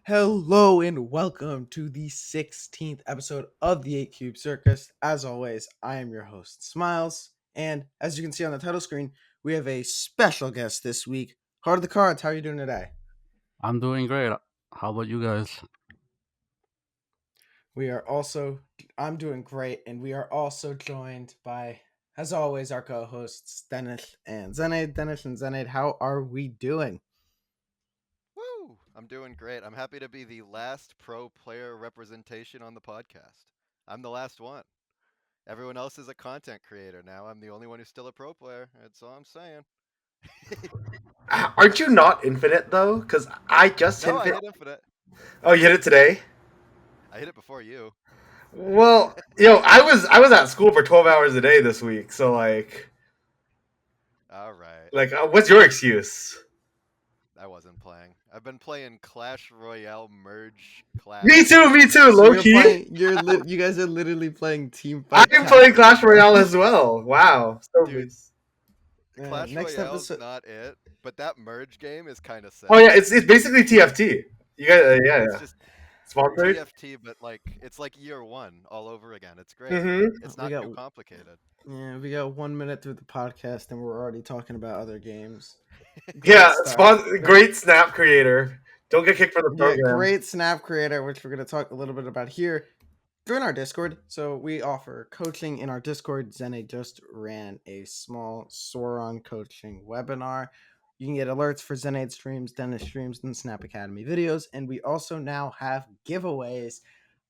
Hello and welcome to the 16th episode of the 8 Cube Circus. As always, I am your host, Smlz, and as you can see on the title screen, we have a special guest this week. Heart of the Cards, how are you doing today? I'm doing great. How about you guys? We are also, I'm doing great, and we are also joined by, as always, our co-hosts, Denish and xenaid. Denish and xenaid, how are we doing? Woo! I'm doing great. I'm happy to be the last pro player representation on the podcast. I'm the last one. Everyone else is a content creator now. I'm the only one who's still a pro player. That's all I'm saying. Aren't you not infinite though? Because I just No, hit I it. hit infinite. Oh, you hit it today. I hit it before you. Well, I was at school for 12 hours a day this week. So All right. what's your excuse? I wasn't playing. I've been playing Clash Royale Merge Me Clash. too. Me too. So Low you're key. playing, you guys are literally playing Team Fight I'm playing Clash Tactics. Royale as well. Wow. Dude, Clash Next Royale's episode, not it, but that Merge game is kind of Oh sick. yeah, it's basically TFT. You guys, It's yeah. just Sponsored. TFT, but it's like year one all over again. It's great. Mm-hmm. It's we not got too complicated. we got 1 minute through the podcast and we're already talking about other games. Great Yeah. start. Great snap creator. Don't get kicked from the Yeah, program. great Snap creator, which we're going to talk a little bit about here. Join our Discord. So we offer coaching in our Discord. Zene just ran a small Sauron coaching webinar. You can get alerts for Zenaid streams, Dennis streams, and Snap Academy videos. And we also now have giveaways.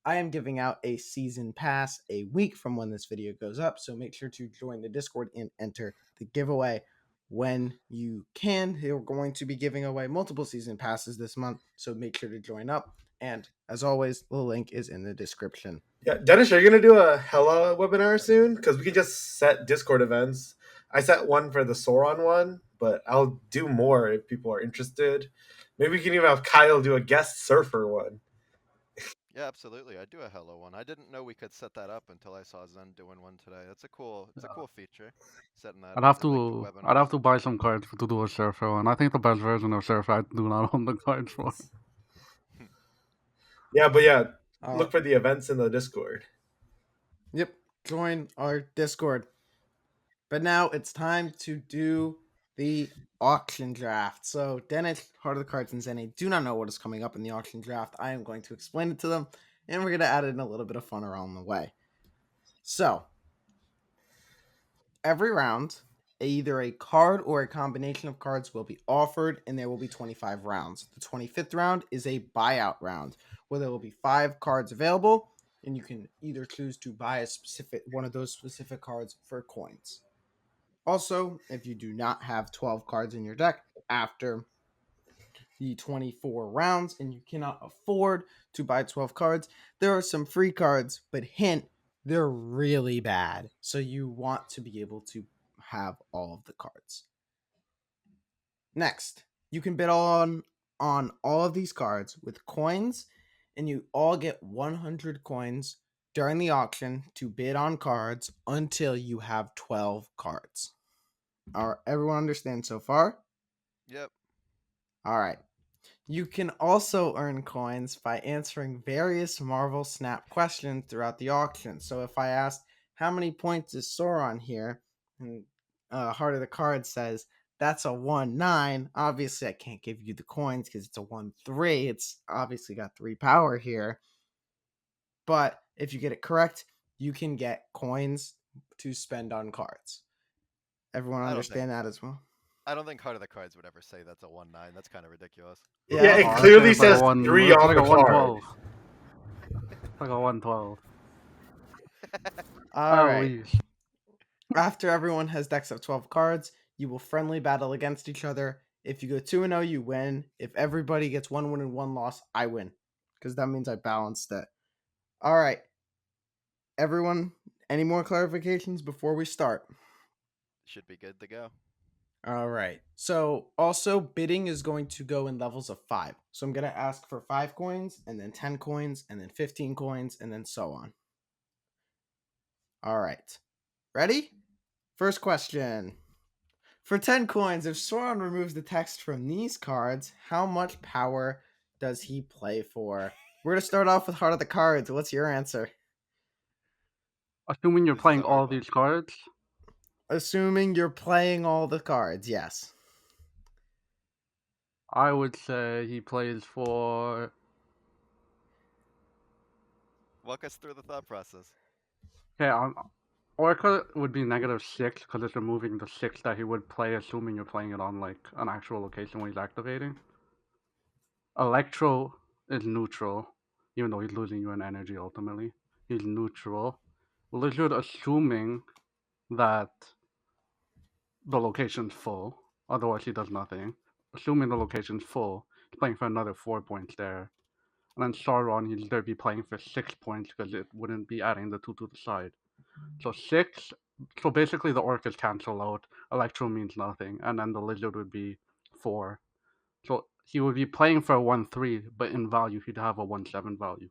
I am giving out a season pass a week from when this video goes up. So make sure to join the Discord and enter the giveaway when you can. They're going to be giving away multiple season passes this month. So make sure to join up. And as always, the link is in the description. Yeah, Dennis, are you gonna do a Hella webinar soon? Because we can just set Discord events. I set one for the Sauron one, but I'll do more if people are interested. Maybe we can even have Kyle do a guest surfer one. Yeah, absolutely. I do a hello one. I didn't know we could set that up until I saw Zen doing one today. It's a cool feature. Setting that I'd up have in like to I'd webinars. have to buy some cards to do a surfer one. I think the best version of surfer I do not own the cards for. Yeah, but yeah, Uh, look for the events in the Discord. yep, join our Discord. But now it's time to do the auction draft. So Dennis, Heart of the Cards, and Zenny do not know what is coming up in the auction draft. I am going to explain it to them, and we're going to add in a little bit of fun around the way. So every round, either a card or a combination of cards will be offered, and there will be 25 rounds. The 25th round is a buyout round, where there will be 5 cards available, and you can either choose to buy a specific one of those specific cards for coins. Also, if you do not have 12 cards in your deck after the 24 rounds and you cannot afford to buy 12 cards, there are some free cards, but hint, they're really bad. So you want to be able to have all of the cards. Next, you can bid on all of these cards with coins, and you all get 100 coins during the auction to bid on cards until you have 12 cards. Everyone understand so far? Yep. All right. You can also earn coins by answering various Marvel Snap questions throughout the auction. So if I asked, how many points is Sauron here? And Heart of the Card says, that's a 1-9. Obviously, I can't give you the coins because it's a 1-3. It's obviously got 3 power here. But if you get it correct, you can get coins to spend on cards. Everyone I don't think understand that as well? I don't think Heart of the Cards would ever say that's a 1-9. That's kind of ridiculous. Yeah, Yeah, it Oh, I think clearly it's like a says one. three It's on like the a one card. twelve. Like a 112. all At right. least. After everyone has decks of 12 cards, you will friendly battle against each other. If you go 2-0, you win. If everybody gets 1 win and 1 loss, I win. Because that means I balanced it. All right. Everyone, any more clarifications before we start? Should be good to go. All right. So, also, bidding is going to go in levels of 5. So, I'm going to ask for 5 coins, and then 10 coins, and then 15 coins, and then so on. All right. Ready? First question. For 10 coins, if Sauron removes the text from these cards, how much power does he play for? We're gonna start off with Heart of the Cards. What's your answer? Assuming you're This is playing a hard all one. these cards, Assuming you're playing all the cards, yes. I would say he plays for. Walk us through the thought process. Okay, Orca would be -6 because it's removing the 6 that he would play, assuming you're playing it on like an actual location when he's activating. Electro is neutral, even though he's losing you an energy ultimately. He's neutral. Lizard, assuming that the location's full, otherwise he does nothing. Assuming the location's full, he's playing for another 4 points there. And then Sauron, he'd either be playing for 6 points because it wouldn't be adding the 2 to the side. So 6. So basically the orc is cancel out. Electro means nothing, and then the lizard would be 4. So he would be playing for a 1-3, but in value he'd have a 1-7 value.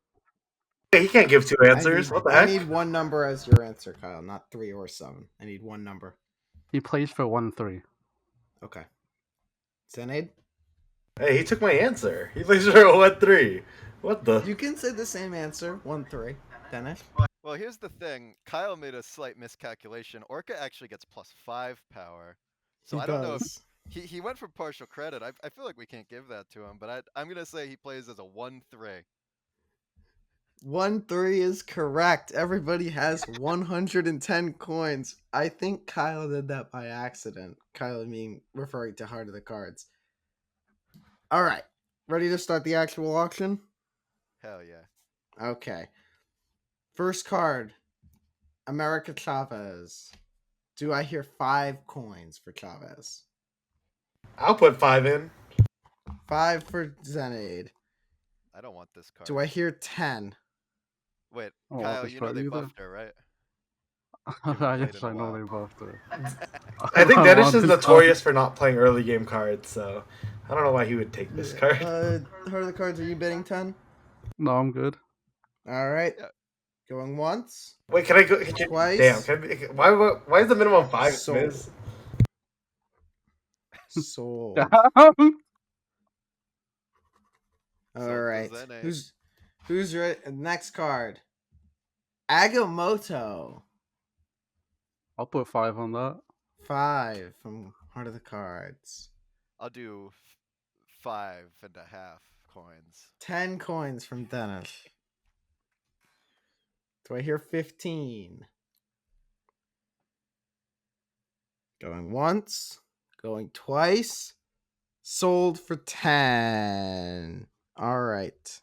He can't give two I answers. need, What the I heck? need one number as your answer, Kyle, not 3 or 7. I need one number. He plays for 1-3. Okay. xenaid? Hey, he took my answer. He plays for a 1-3. What the? You can say the same answer, 1-3. Denish? Well, here's the thing. Kyle made a slight miscalculation. Orca actually gets +5 power. So He I don't know if does. he went for partial credit. I feel like we can't give that to him, but I'm going to say he plays as a 1-3. 1-3 is correct. Everybody has 110 coins. I think Kyle did that by accident. Kyle being referring to Heart of the Cards. All right. Ready to start the actual auction? Hell yeah. Okay. First card, America Chavez. Do I hear 5 coins for Chavez? I'll put 5 in. 5 for xenaid. I don't want this card. Do I hear 10? Wait, I don't want Kyle, this you know card they either. buffed her, right? played Yes, in a I know while. they buffed her. I think don't Denish want is this notorious for not playing early game cards, so I don't know why he would take this card. Heart of the Cards, are you bidding 10? No, I'm good. All right. Yeah. Going once. Wait, can I go? Twice. Damn, why is the minimum 5, Sold. Smlz? Sold. Sold All to right. xenaid. Who's right? Next card. Agamotto. I'll put 5 on that. 5 from Heart of the Cards. I'll do 5.5 coins. 10 coins from Dennis. Do I hear 15? Going once. Going twice. Sold for 10. All right.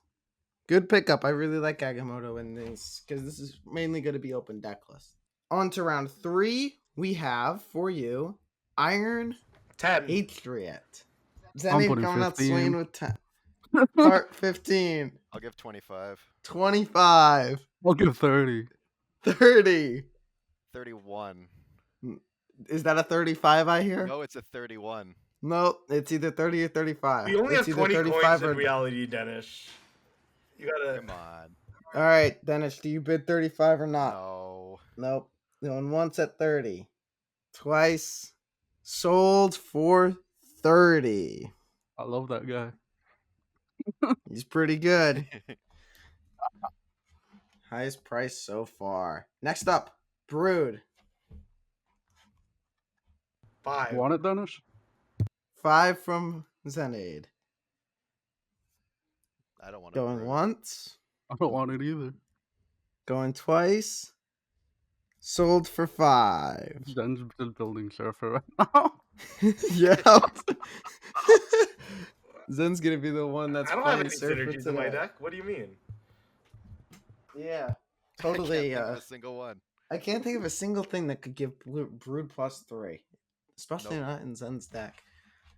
Good pickup. I really like Agamotto in this because this is mainly going to be open decklist. On to round 3. We have for you Iron 10. Patriot. I'm Xenaid putting coming out 15. swinging with 10. Heart 15. I'll give 25. 25. I'll give 30. 30. 31. Is that a 35 I hear? No, it's a 31. Nope, it's either 30 or 35. We only It's have either 20 coins 35 in or... reality, Denish. You gotta. Come on. All right, Dennis, do you bid 35 or not? No. Nope. Going once at 30. Twice. Sold for 30. I love that guy. He's pretty good. Highest price so far. Next up, Brood. 5. Want it, Dennis? 5 from xenaid. I don't want to. Going once. I don't want it either. Going twice. Sold for 5. Zen's still building Surfer right now. Yeah. Zen's gonna be the one that's I don't have playing any Surfer synergies in my tonight. deck. What do you mean? Yeah, I totally. can't think of a single one. I can't think of a single thing that could give Brood +3, especially Nope. not in Zen's deck.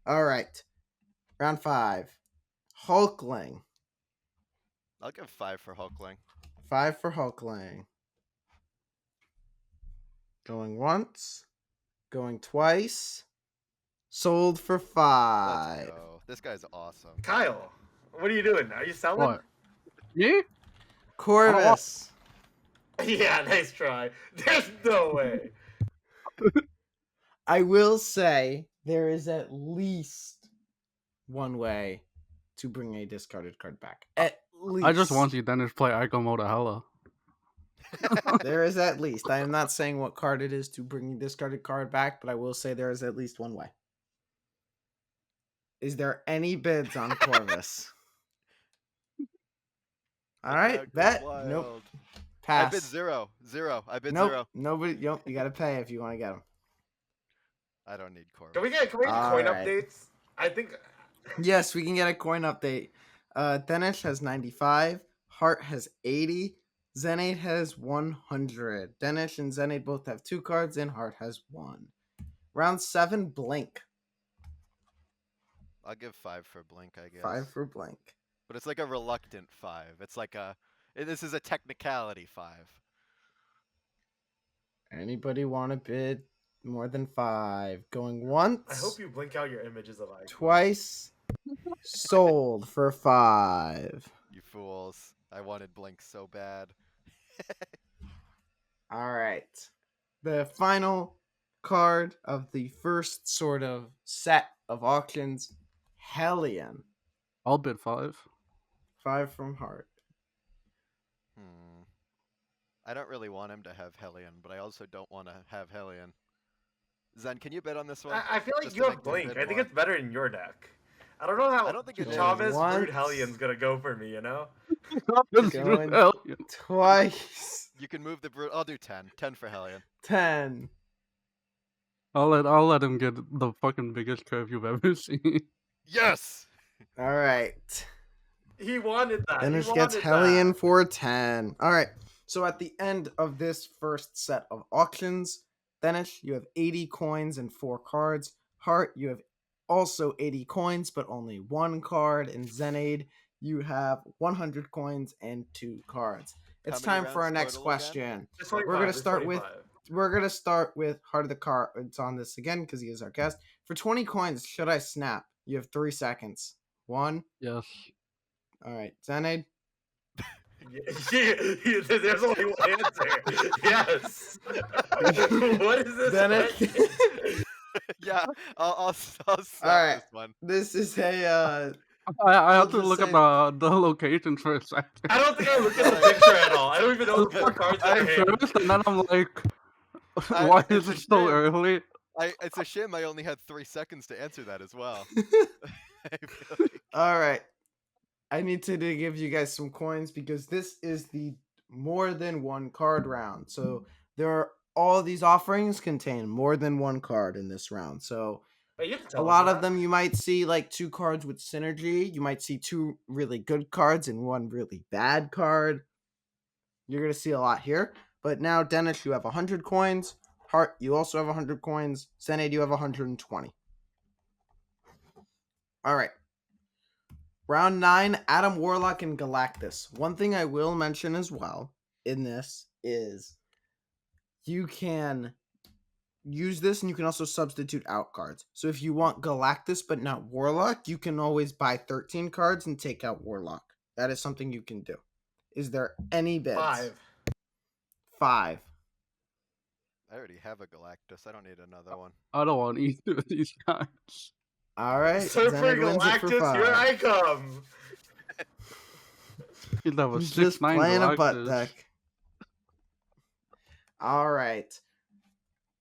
All right, round 5. Hulkling. I'll give 5 for Hulkling. 5 for Hulkling. Going once. Going twice. Sold for 5. Let's go. This guy's awesome. Kyle, what are you doing? Are you selling? What? Me? Corvus. Yeah, nice try. There's no way. I will say there is at least one way to bring a discarded card back. At least. I just want you Denish play Ico mode hella. There is at least. I am not saying what card it is to bring a discarded card back, but I will say there is at least one way. Is there any bids on Corvus? All right, bet. Nope. Pass. I bid zero. I bid nope. zero. Nobody. Nope. You got to pay if you want to get them. I don't need Corvus. Can we get coin Alright. updates? I think. Yes, we can get a coin update. Denish has 95. Heart has 80. xenaid has 100. Denish and xenaid both have 2 cards, and Heart has 1. Round 7, Blink. I'll give 5 for Blink, I guess. 5 for Blink. But it's like a reluctant 5. It's like this is a technicality 5. Anybody want to bid more than 5? Going once. I hope you blink out your images of Ico. Twice. Sold for 5. You fools. I wanted Blink so bad. All right. The final card of the first sort of set of auctions, Hellion. I'll bid 5. 5 from Heart. I don't really want him to have Hellion, but I also don't want to have Hellion. Zen, can you bet on this one? I feel like Just you to have make me Blink. bid I think more? it's better in your deck. I don't know how I don't think it is. Chavez Once. Brood Hellion's gonna go for me, you know? Going twice. You can move the brute. I'll do 10. 10 for Hellion. 10. I'll let him get the fucking biggest curve you've ever seen. Yes! All right. He wanted that. Denish he gets wanted Hellion that. for 10. All right. So at the end of this first set of auctions, Denish, you have 80 coins and 4 cards. Heart, you have also 80 coins, but only 1 card. And xenaid, you have 100 coins and 2 cards. It's How many time for our rounds next total question. It's We're 25, gonna it's start with 25. we're gonna start with Heart of the Cards on this again because he is our guest. For 20 coins, should I snap? You have 3 seconds. 1. Yes. All right, xenaid. There's only one answer. Yes. What is this? Denish. Yeah, I'll stop Alright. this one. This is a I I'll have to just look say- at the location for a second. I don't think I looked at the picture at all. I don't even know the 4 cards in At your hand. first, and then I'm like, I- why it's is a it so shame. early? It's a shame I only had 3 seconds to answer that as well. I feel like- all right. I need to give you guys some coins because this is the more than 1 card round. So there are all these offerings contain more than 1 card in this round. So Wait, you have to a tell us lot of that. them you might see like 2 cards with synergy. You might see 2 really good cards and 1 really bad card. You're gonna see a lot here. But now, Denish, you have 100 coins. Heart, you also have 100 coins. xenaid, you have 120. All right. Round 9, Adam Warlock and Galactus. One thing I will mention as well in this is you can use this and you can also substitute out cards. So if you want Galactus but not Warlock, you can always buy 13 cards and take out Warlock. That is something you can do. Is there any bids? 5. 5. I already have a Galactus. I don't need another one. I don't want either of these guys. All right. So for xenaid wins it for Galactus, here 5. I come. He'd have a He's 6-9 just playing a butt Galactus. deck. All right.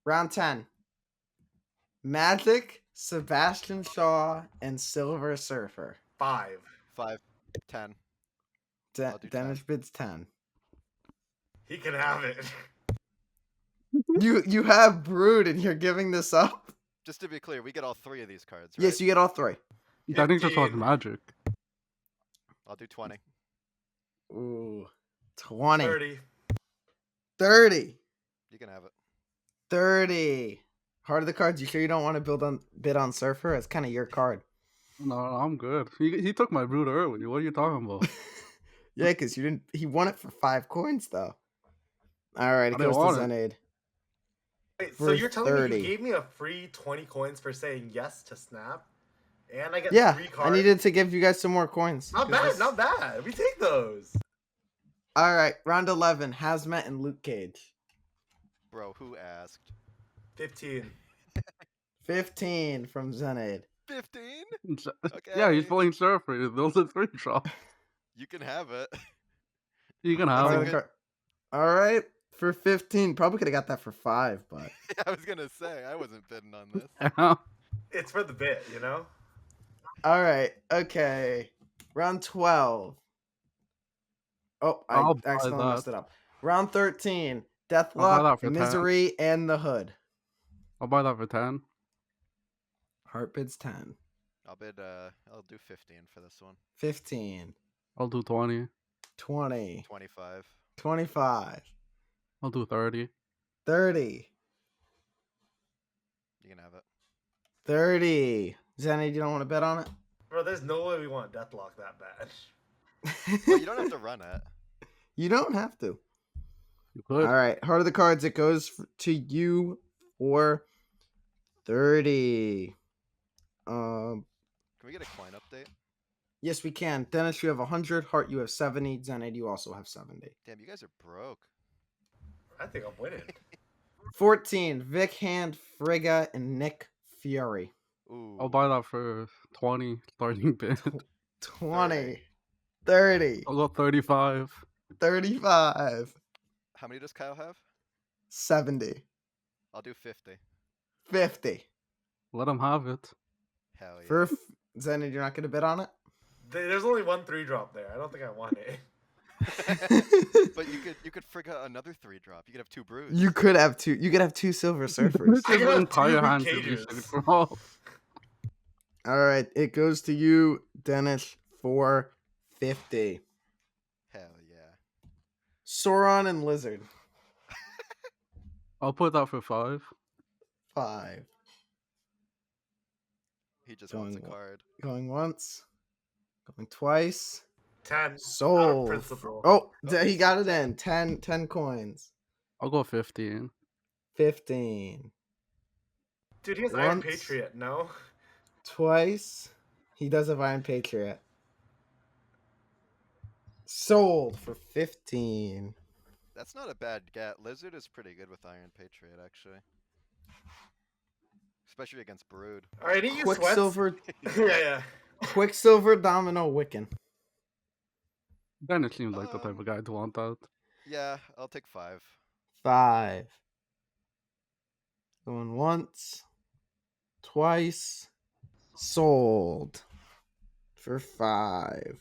Round 10. Magic, Sebastian Shaw, and Silver Surfer. 5. 5, 10. I'll do 10. Denish bids 10. He can have it. You have Brood and you're giving this up? Just to be clear, we get all 3 of these cards, right? Yes, you get all 3. I think just wants 15. magic. I'll do 20. Ooh. 20. 30. 30. You can have it. 30. Heart of the Cards, you sure you don't want to bid on Surfer? It's kind of your card. No, I'm good. He took my brood early. What are you talking about? Yeah, because you didn't. He won it for 5 coins, though. All right, I it didn't goes to want it. xenaid. Wait, so For you're telling me 30. you gave me a free 20 coins for saying yes to Snap? And I get Yeah, 3 cards? I needed to give you guys some more coins. Not 'cause bad, this- not bad. We take those. All right, round 11, Hazmat and Luke Cage. Bro, who asked? 15. 15 from xenaid. 15? Yeah, he's Okay. playing Surfer. Those are 3 drops. You can have it. You can That's have a Part of him. the good. card. All right, for 15. Probably could have got that for 5, but I was gonna say I wasn't bidding on this. It's for the bit, you know? all right. Okay, round 12. Oh, I I'll buy accidentally that. messed it up. Round 13. I'll buy Deathlock, that for 10. Misery, and the Hood. I'll buy that for 10. Heart bids 10. I'll bid. I'll do 15 for this one. 15. I'll do 20. 20. 25. 25. I'll do 30. 30. You can have it. 30. Xenaid, you don't want to bet on it? Bro, there's no way we want Deathlock that bad. Well, you don't have to run it. You don't have to. You could. All right. Heart of the cards. It goes to you for 30. Can we get a coin update? Yes, we can. Dennis, you have 100. Heart, you have 70. Xenaid, you also have 70. Damn, you guys are broke. I think I'm winning. 14. Vic Hand, Frigga, and Nick Fury. Ooh. I'll buy that for 20 starting bid. 20. 30. I'll go 35. 35. How many does Kyle have? 70. I'll do 50. 50. Let him have it. Hell yeah. For Xenaid, you're not going to bet on it? There's only one 3-drop there. I don't think I want it. But you could frig out another 3-drop. You could have 2 brews. You could have two. You could have 2 Silver Surfers. This I is got an entire two hand to be cages. saved for all. All right, it goes to you, Dennis, for 50. Hell yeah. Sauron and Lizard, I'll put that for 5. 5. He just wants a Going card. Going once, going twice. 10. Out of Sold. principle. Oh, he got it in. 10 coins. I'll go 15. 15. Dude, he has Iron Once. Patriot, no? Twice. He does have Iron Patriot. Sold for 15. That's not a bad get. Lizard is pretty good with Iron Patriot, actually. Especially against Brood. Alright, he used sweats. Quicksilver, yeah. Quicksilver, Domino, Wiccan. Then it seems like the type of guy to want that. Yeah, I'll take 5. 5. Going once, twice, sold for 5.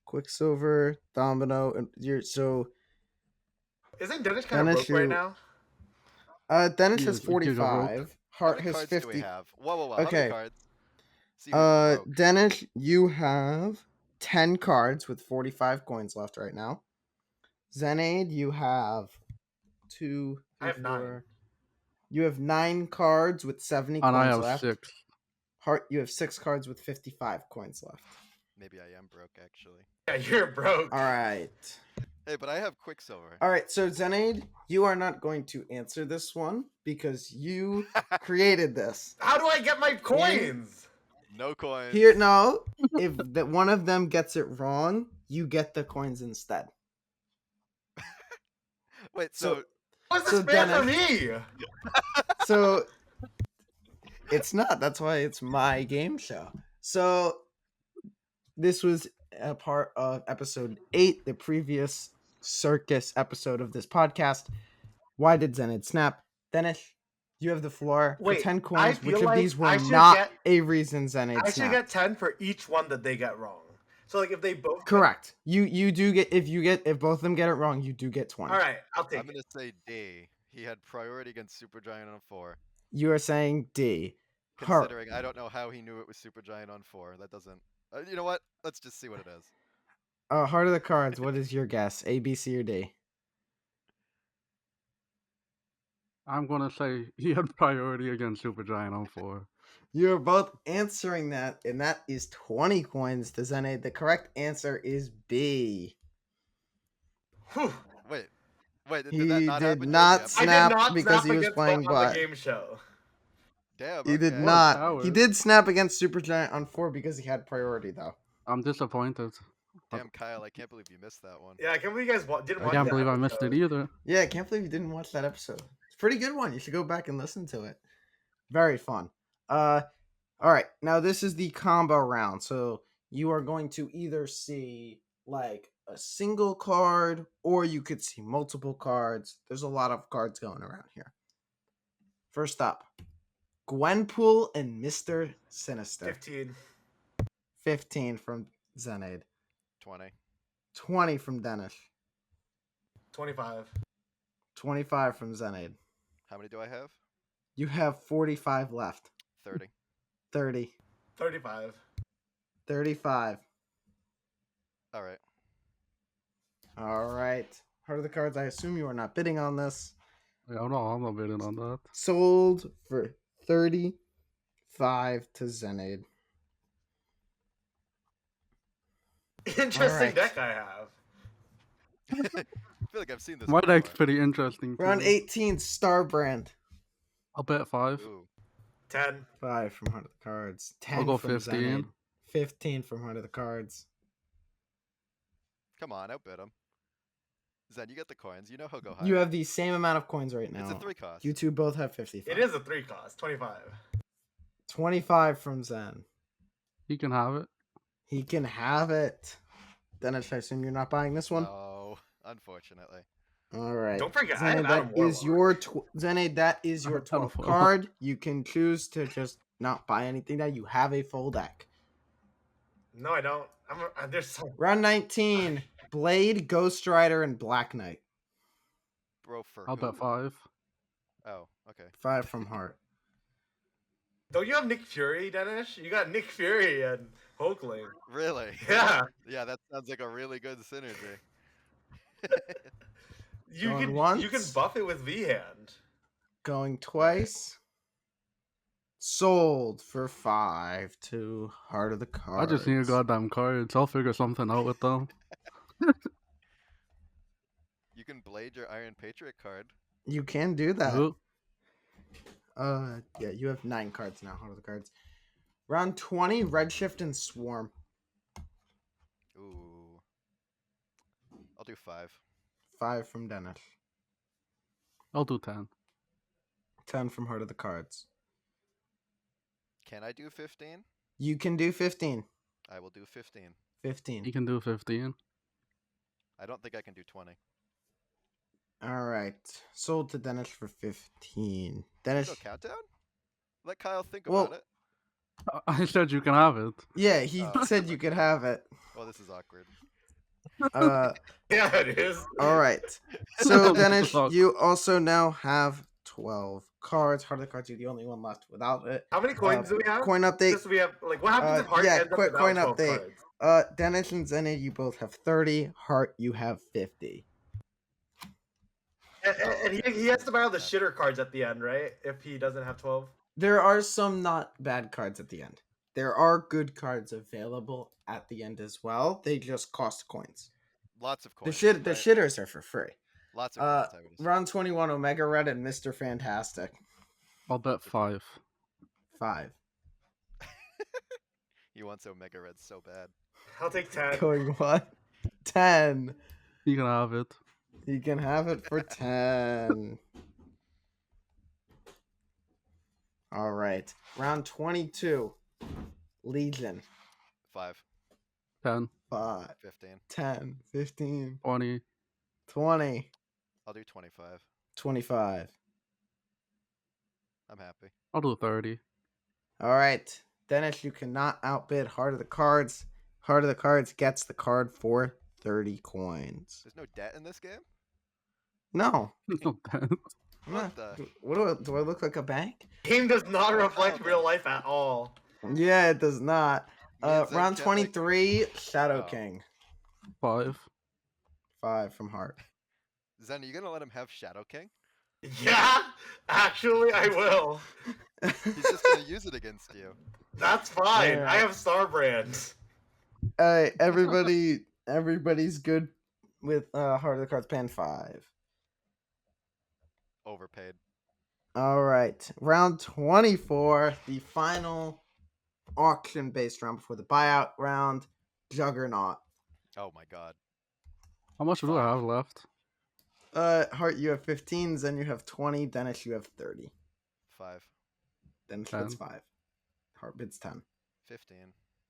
Quicksilver, Domino, and you're so. Isn't Denish kind of Dennis, broke right you- now? Dennis He has is- he is a rogue. 45. How Hart many has cards do we 50. have? Whoa. How Okay. many cards? See who's broke. Dennis, you have 10 cards with 45 coins left right now. Xenaid, you have 2. I have 9. You have 9 cards with 70 And I coins have left. 6. Hart, you have 6 cards with 55 coins left. Maybe I am broke, actually. Yeah, you're broke. All right. Hey, but I have Quicksilver. All right. So, Xenaid, you are not going to answer this one because you created this. How do I get my coins? No coins. Here, no. If one of them gets it wrong, you get the coins instead. Wait, So- so What's So this fair for Dennis- me? So, it's not. That's why it's my game show. So, this was a part of episode 8, the previous Circus episode of this podcast. Why did Xenaid snap? Dennis, you have the floor Wait, for 10 I coins. Which feel of like these were I should not get- a reason Xenaid I should snapped? get 10 for each one that they get wrong. So, like, if they both... Correct. You do get if both of them get it wrong, you do get 20. Alright, I'll take I'm it. gonna say D. He had priority against Supergiant on 4. You are saying D. Hart. Considering I don't know how he knew it was Supergiant on 4. That doesn't. You know what? Let's just see what it is. Heart of the cards. What is your guess? A, B, C, or D? I'm gonna say he had priority against Supergiant on 4. You're both answering that, and that is 20 coins to Xenaid. The correct answer is B. Whew. Wait, He did that not did happen? not during the I episode? did snap not because snap he was against playing on the bot. game show. Damn. He did okay. not. Howard. He did snap against Supergiant on 4 because he had priority, though. I'm disappointed. Damn, Kyle, I can't believe you missed that one. Yeah, I can't believe you guys didn't I watch can't that believe I missed episode. it either. Yeah, I can't believe you didn't watch that episode. It's a pretty good one. You should go back and listen to it. Very fun. All All right, now this is the combo round. So you are going to either see like a single card or you could see multiple cards. There's a lot of cards going around here. First up, Gwenpool and Mr. Sinister. 15. 15 from xenaid. 20. 20 from denish. 25. 25 from xenaid. How many do I have? You have 45 left. 30. 30. 35. 35. All right. All right. Heart of the cards, I assume you are not bidding on this. Yeah, I'm not bidding on that. Sold for 35 to xenaid. Interesting Alright. deck I have. I feel like I've seen this. My deck's before. pretty interesting. Round too. 18, Starbrand. I'll bet 5. Ooh. 10. 5 from Heart of the Cards. 10 I'll go from 15. xenaid. 15 from Heart of the Cards. Come on, outbid him. Zen, you get the coins. You know he'll go higher. You have the same amount of coins right now. It's a 3 cost. You two both have 55. It is a 3 cost. 25. 25 from Zen. He can have it. He can have it. Dennis, I assume you're not buying this one? No, unfortunately. All right. Don't forget, I Xenaid, have Adam that is Warlock. your Xenaid, that is your Adam 12th Warlock. card. You can choose to just not buy anything now. You have a full deck. No, I don't. There's so... Round 19, Blade, Ghost Rider, and Black Knight. Bro, for I'll who? bet 5. Oh, okay. 5 from Heart. Don't you have Nick Fury, Denish? You got Nick Fury and Hulkling. Really? Yeah. Yeah, that sounds like a really good synergy. You Going can once. buff it with V-Hand. Going twice. Sold for 5 to Heart of the I Cards. just need goddamn cards. I'll figure something out with them. You can blade your Iron Patriot card. You can do that. Ooh, Yeah, you have 9 cards now, Heart of the Cards. Round 20, Redshift and Swarm. Ooh. I'll do 5. 5 from Dennis. I'll do 10. 10 from Heart of the Cards. Can I do 15? You can do 15. I will do 15. 15. He can do 15. I don't think I can do 20. All right. Sold to Dennis for 15. Go Dennis. countdown? Let Kyle think Well- about it. I said you can have it. Yeah, he Oh, said you could have it. Well, this is awkward. Yeah, it is. All right. So, Dennis, Fuck. you also now have 12 cards. Heart of the Cards, you're the only one left without it. How many coins do we have? Coin update. Just so we have, like, what happens if Heart yeah, ends up quick without coin 12 update. cards? Dennis and Zenny, you both have 30. Heart, you have 50. And he has to buy all the shitter cards at the end, right? If he doesn't have 12. There are some not bad cards at the end. There are good cards available at the end as well. They just cost coins. Lots of The coins. the right? shitters are for free. Lots of coins, I would assume. Round 21, Omega Red and Mr. Fantastic. I'll bet 5. 5. He wants Omega Red so bad. I'll take 10. Going what? 10. You can have it. You can have it for 10. All right. Round 22. Legion. 5, 10, 5, 15. 10, 15, 20. 20, I'll do 25. 25. I'm happy. I'll do 30. All right. Dennis, you cannot outbid Heart of the Cards. Heart of the Cards gets the card for 30 coins. There's no debt in this game? No. No 10. I'm What not- the- What do I look like a bank? Game does not reflect real life at all. Yeah, it does not. Me and Zen Round can't make- 23, Shadow Oh. King. 5. 5 from Heart. Zen, are you going to let him have Shadow King? Yeah, actually, I will. He's just going to use it against you. That's fine. Yeah. I have Starbrand. Everybody's good with Heart of the Cards pan 5. Overpaid. All right. Round 24, the final auction-based round before the buyout round. Juggernaut. Oh my god. How much do I have left? Heart, you have 15. Zen, you have 20. Dennis, you have 30. 5. Dennis gets 10. 5. Heart bid's 10. 15.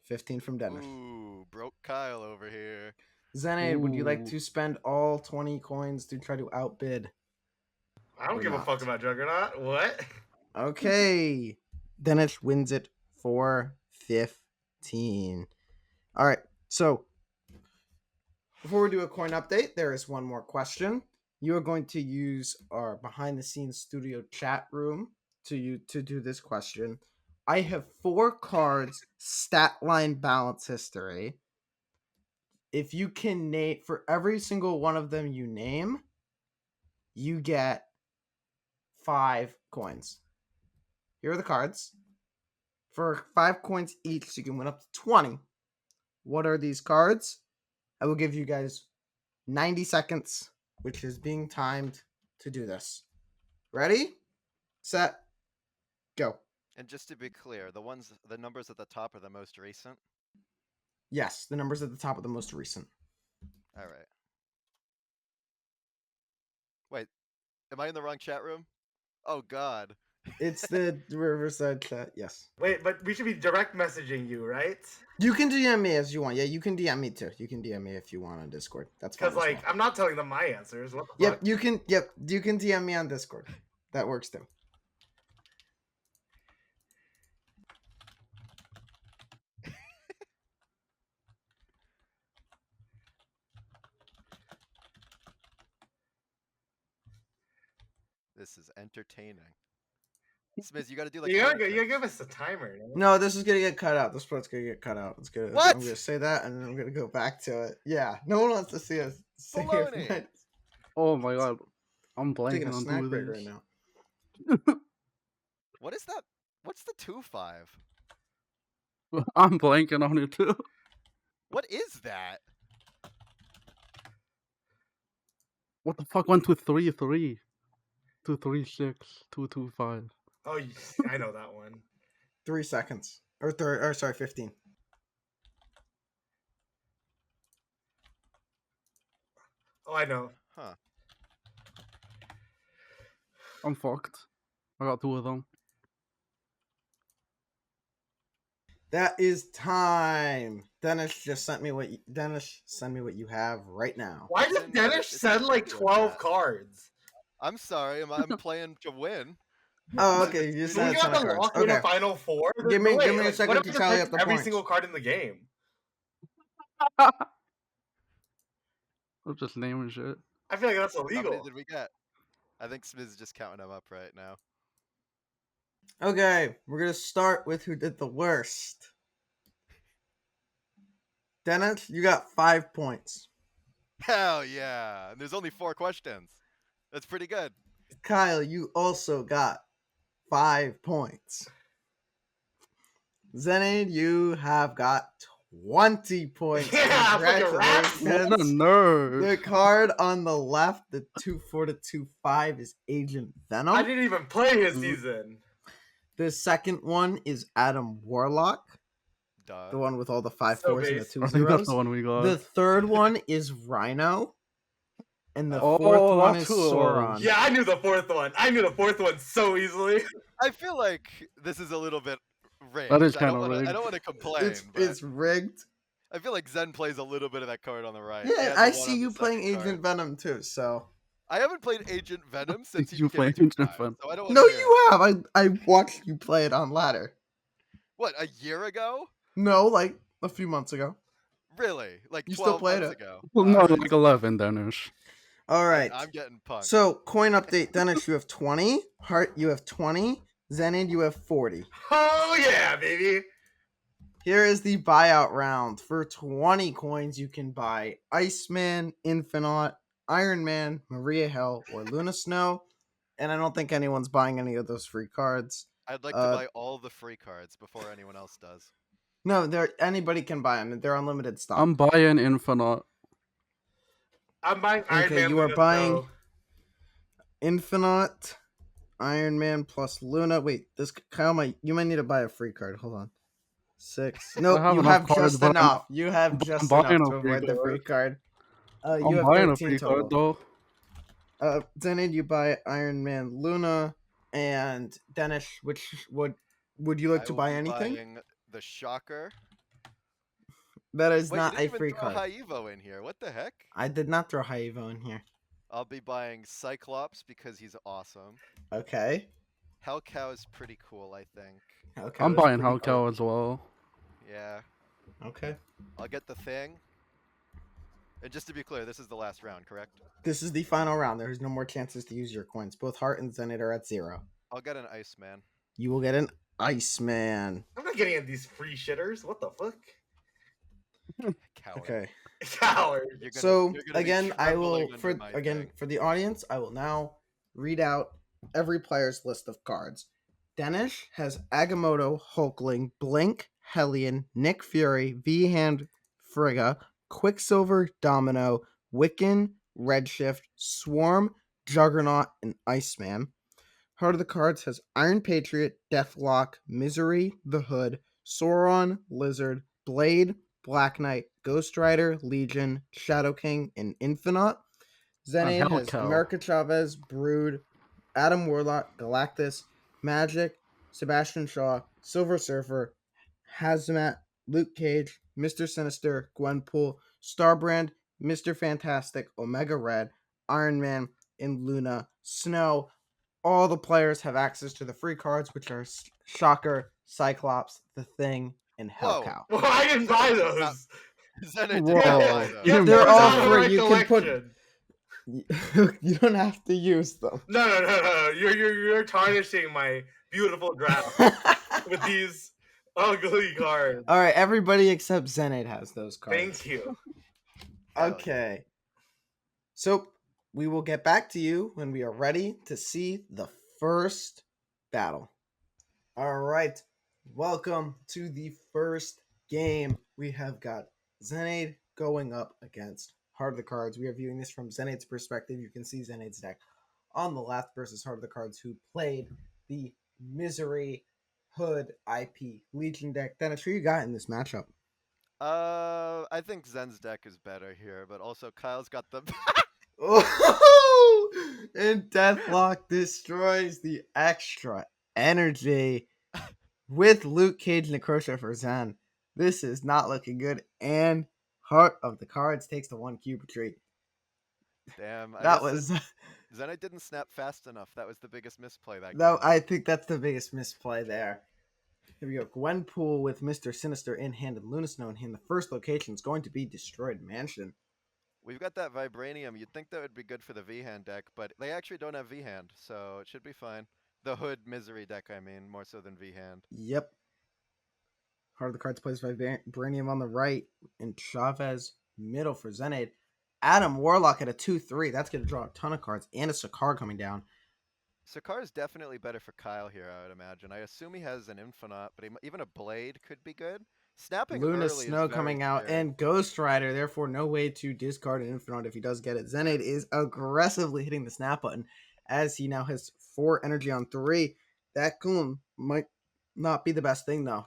15 from Denish. Ooh, broke Kyle over here. Xenaid, would you like Ooh. to spend all 20 coins to try to outbid? I don't Or give a not. fuck about Juggernaut. What? Okay. Denish wins it for 15. All right. So before we do a coin update, there is one more question. You are going to use our behind the scenes studio chat room to do this question. I have 4 cards, stat line, balance history. If you can name for every single one of them you name, you get 5 coins. Here are the cards. For 5 coins each, you can win up to 20. What are these cards? I will give you guys 90 seconds, which is being timed to do this. Ready? Set. Go. And just to be clear, the numbers at the top are the most recent. Yes, the numbers at the top are the most recent. All right. Wait, am I in the wrong chat room? Oh God. It's the Riverside chat. Yes. Wait, but we should be direct messaging you, right? You can DM me as you want. Yeah, you can DM me too. You can DM me if you want on Discord. That's fine. Because as like well. I'm not telling them my answers. What the Yep, fuck? you can. Yep, you can DM me on Discord. That works too. This is entertaining. Smlz, you got to do like. You coin gotta flips. give us a timer. No, this is gonna get cut out. This part's gonna get cut out. It's gonna. What? I'm gonna say that, and then I'm gonna go back to it. Yeah, no one wants to see us say it. Baloney. Oh my god. I'm Taking blanking a on snack who break it right is. now. What is that? What's the 2-5? I'm blanking on it too. What is that? What the fuck went to 3-3? 2-3-6, 2-2-5. Oh, I know that one. 3 seconds. Or 15. Oh, I know. Huh. I'm fucked. I got 2 of them. That is time. Dennis just sent me what send me what you have right now. Why It's did in- Denish it's in send like studio 12 chat. cards? I'm sorry. I'm playing to win. Oh, okay. You It's just Do we sent a ton got of to cards. lock in a Okay. final 4? Give me Wait, a like, second what if to we just tally picked up the every points. single card in the game? I'm just naming shit. I feel like that's How many illegal. did we get? I think Smlz is just counting them up right now. Okay, we're gonna start with who did the worst. Dennis, you got 5 points. Hell yeah! And there's only 4 questions. That's pretty good. Kyle, you also got 5 points. Xenaid, you have got 20 points. Yeah, fucking rats. What a Congratulations. nerd. The card on the left, the 2-4 to 2-5, is Agent Venom. I didn't even play his Mhm. season. The second one is Adam Warlock, Duh. the one with all the 5 So 4s and the base. 2 I think that's the zeros. one we got. The third one is Rhino. And the Oh, fourth one that's is who it was. Sauron. Yeah, I knew the fourth one. I knew the fourth one so easily. I feel like this is a little bit rigged. That is I kinda don't wanna- I rigged. don't want to complain, but It's rigged. I feel like Zen plays a little bit of that card on the right. Yeah, and the I one see on you the playing second Agent card. Venom too, so. I haven't played Agent Venom since he You became a play Agent 2-5, Venom. so I don't want No, to hear it. you have. I watched you play it on ladder. What, a year ago? No, like a few months ago. Really? Like You still 12 played months it? ago? Well, no, Alright. like 11, Denish. All right. I'm getting punked. So, coin update. Dennis, you have 20. Heart, you have 20. Xenaid, you have 40. Oh yeah, baby. Here is the buyout round. For 20 coins, you can buy Iceman, Infinite, Iron Man, Maria Hell, or Luna Snow. And I don't think anyone's buying any of those free cards. I'd like to buy all the free cards before anyone else does. No, anybody can buy them. They're unlimited stock. I'm buying Infinite. I'm buying Iron Okay, Man. you are Luna buying Snow. Infinite, Iron Man plus Luna. Wait, this Kyle you might need to buy a free card. Hold on. 6. No, have you enough have cards, just but I'm- enough. You have just buying enough a to free avoid the free card. You I'm have buying a 13 free total. card though. Xenaid, you buy Iron Man, Luna, and Denish, which would Would you like I to will buy be anything? buying the Shocker. That is Wait, you not didn't a even free throw card. High Evo in here. What the heck? I did not throw High Evo in here. I'll be buying Cyclops because he's awesome. Okay. Hellcow is pretty cool, I think. Okay, I'm that's buying pretty cool. Hellcow as well. Yeah. Okay. I'll get the thing. And just to be clear, this is the last round, correct? This is the final round. There's no more chances to use your coins. Both Heart and Zenith are at 0. I'll get an Iceman. You will get an Iceman. I'm not getting these free shitters. What the fuck? Coward. Okay. Coward. You're gonna, So you're gonna be again, I will trembling under my thing. for the audience, I will now read out every player's list of cards. Denish has Agamotto, Hulkling, Blink, Hellion, Nick Fury, V-Hand, Frigga, Quicksilver, Domino, Wiccan, Redshift, Swarm, Juggernaut, and Iceman. Heart of the Cards has Iron Patriot, Deathlock, Misery, The Hood, Sauron, Lizard, Blade, Black Knight, Ghost Rider, Legion, Shadow King, and Infinite. Xenaid has Hellcow. America Chavez, Brood, Adam Warlock, Galactus, Magic, Sebastian Shaw, Silver Surfer, Hazmat, Luke Cage, Mr. Sinister, Gwenpool, Starbrand, Mr. Fantastic, Omega Red, Iron Man, and Luna Snow. All the players have access to the free cards, which are Shocker, Cyclops, The Thing, and Whoa. Hellcow. Well, I didn't buy those. Zenith did Whoa. not buy Yeah, those. Yeah, They're those all out of free. You can put. recollection. You don't have to use them. No. You're tarnishing my beautiful draft with these ugly cards. All right, everybody except Xenaid has those cards. Thank you. Hell Okay. So we will get back to you when we are ready to see the first battle. All right. Welcome to the first game. We have got Xenaid going up against Heart of the Cards. We are viewing this from Xenaid's perspective. You can see Xenaid's deck on the left versus Heart of the Cards, who played the Misery Hood IP Legion deck. Dennis, who you got in this matchup? I think Zen's deck is better here, but also Kyle's got the. Oh, and Deathlock destroys the extra energy with Luke Cage Necrosha for Zen. This is not looking good, and Heart of the Cards takes the 1 cube retreat. Damn. That was Zenith didn't snap fast enough. That was the biggest misplay that no. game. I think that's the biggest misplay there. Here we go. Gwenpool with Mr. Sinister in hand and Luna Snow in hand. The first location is going to be Destroyed Mansion. We've got that Vibranium. You'd think that would be good for the V-Hand deck, but they actually don't have V-Hand, so it should be fine. The Hood Misery deck, I mean, more so than V-Hand. Yep. Heart of the Cards plays Vibranium on the right and Chavez middle for Xenaid. Adam Warlock at a 2-3. That's going to draw a ton of cards and a Sakar coming down. Sakar is definitely better for Kyle here, I would imagine. I assume he has an Infinite, but even a Blade could be good. Snapping Luna early Snow is very coming out scary. and Ghost Rider. Therefore, no way to discard an Infinite if he does get it. Xenaid is aggressively hitting the snap button as he now has 4 energy on 3. That Goon might not be the best thing, though.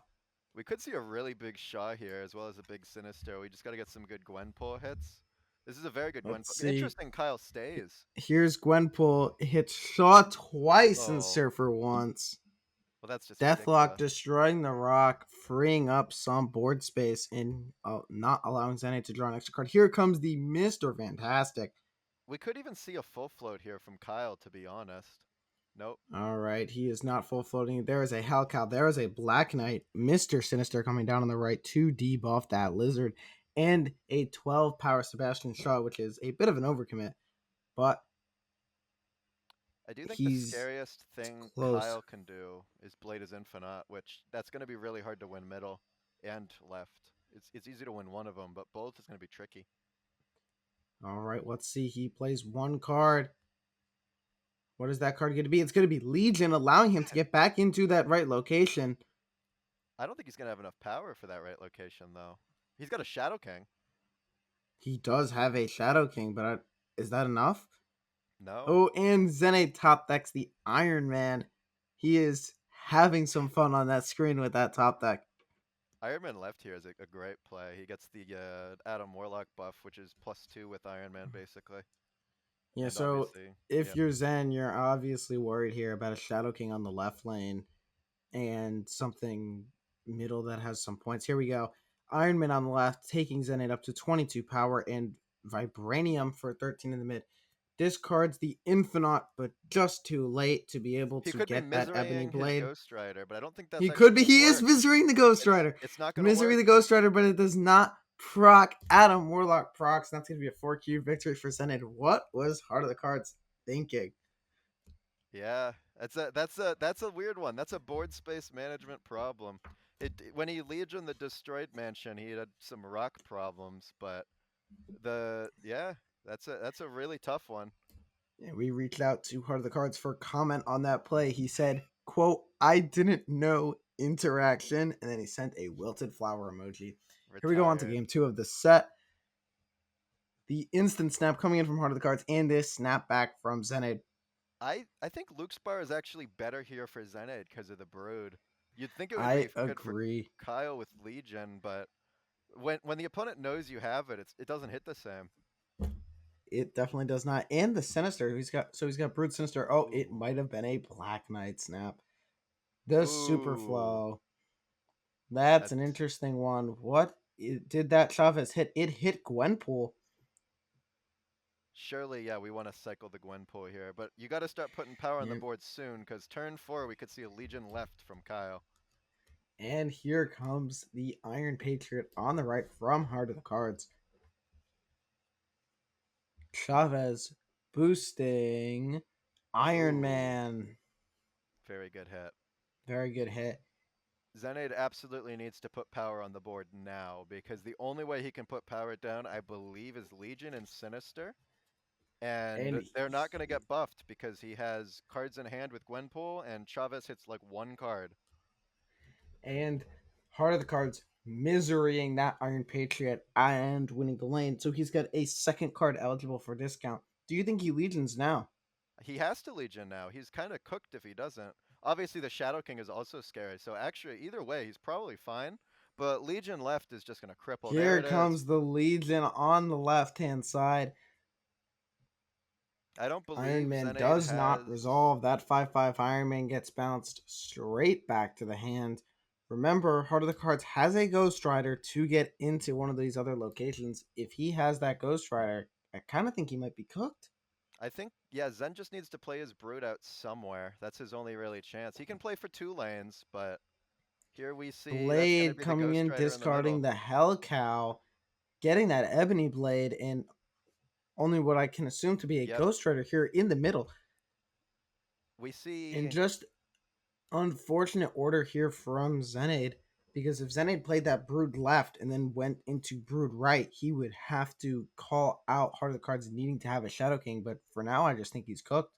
We could see a really big Shaw here, as well as a big Sinister. We just got to get some good Gwenpool hits. This is a very good Let's Gwenpool. see. Interesting Kyle stays. Here's Gwenpool. Hits Shaw twice Oh. and Surfer once. Well, that's just Deathlock ridiculous. destroying the rock, freeing up some board space, and not allowing Xenaid to draw an extra card. Here comes the Mr. Fantastic. We could even see a full float here from Kyle, to be honest. Nope. All right, he is not full floating. There is a Hellcow. There is a Black Knight. Mr. Sinister coming down on the right to debuff that Lizard. And a 12 power Sebastian Shaw, which is a bit of an overcommit. But I do think the he's scariest thing close. Kyle can do is Blade is Infinite, which that's going to be really hard to win middle and left. It's easy to win one of them, but both is going to be tricky. All right, let's see. He plays 1 card. What is that card going to be? It's going to be Legion, allowing him to get back into that right location. I don't think he's going to have enough power for that right location, though. He's got a Shadow King. He does have a Shadow King, but is that enough? No. Oh, and Xenaid top decks the Iron Man. He is having some fun on that screen with that top deck. Iron Man left here is a great play. He gets the Adam Warlock buff, which is +2 with Iron Man, basically. Yeah, And so obviously- if yeah. you're Zen, you're obviously worried here about a Shadow King on the left lane. and something middle that has some points. Here we go. Iron Man on the left, taking xenaid up to 22 power, and Vibranium for 13 in the mid. Discards the Infinite, but just too late to be able He to could be get that Ebony miserying his Blade. Ghost Rider, but I don't think that's He actually could be. going to He is work. miserying the Ghost Rider. It's not going to Misery work. the Ghost Rider, but it does not proc Adam Warlock procs. That's going to be a 4Q victory for xenaid. What was Heart of the Cards thinking? Yeah, that's a weird one. That's a board space management problem. When he Legion the Destroyed Mansion, he had some rock problems, but that's a really tough one. Yeah, we reached out to Heart of the Cards for comment on that play. He said, quote, "I didn't know interaction," and then he sent a wilted flower emoji. Here we go on to Retired. game 2 of the set. The instant snap coming in from Heart of the Cards and this snap back from xenaid. I think Luke's bar is actually better here for xenaid because of the Brood. You'd think it would I be good for agree. Kyle with Legion, but when the opponent knows you have it, it doesn't hit the same. It definitely does not. And the Sinister, he's got Brood Sinister. Oh, it Ooh. might have been a Black Knight snap. The Super Ooh. Flow. That's an That's- interesting one. What did that Chavez hit? It hit Gwenpool. Surely, yeah, we want to cycle the Gwenpool here, but you got to start putting power on the Here- board soon, because turn 4 we could see a Legion left from Kyle. And here comes the Iron Patriot on the right from Heart of the Cards. Chavez boosting Iron Ooh. Man. Very good hit. Very good hit. xenaid absolutely needs to put power on the board now, because the only way he can put power down, I believe, is Legion and Sinister. And they're not going to get buffed because he has cards in hand with Gwenpool, and Chavez hits like one card. And Heart of the Cards miserying that Iron Patriot and winning the lane. So he's got a second card eligible for discount. Do you think he Legions now? He has to Legion now. He's kind of cooked if he doesn't. Obviously, the Shadow King is also scary. So actually, either way, he's probably fine. But Legion left is just going to cripple. Here comes the Legion on the left-hand side. I don't believe Iron Man xenaid does has... not resolve. That 5/5 Iron Man gets bounced straight back to the hand. Remember, Heart of the Cards has a Ghost Rider to get into one of these other locations. If he has that Ghost Rider, I kind of think he might be cooked. I think, yeah, Zen just needs to play his Brood out somewhere. That's his only really chance. He can play for 2 lanes, but here we see Blade coming in, Rider discarding in the Hell Cow, getting that Ebony Blade, and only what I can assume to be a Yep. Ghost Rider here in the middle. We see... And just unfortunate order here from xenaid, because if xenaid played that Brood left and then went into Brood right, he would have to call out Heart of the Cards needing to have a Shadow King. But for now, I just think he's cooked.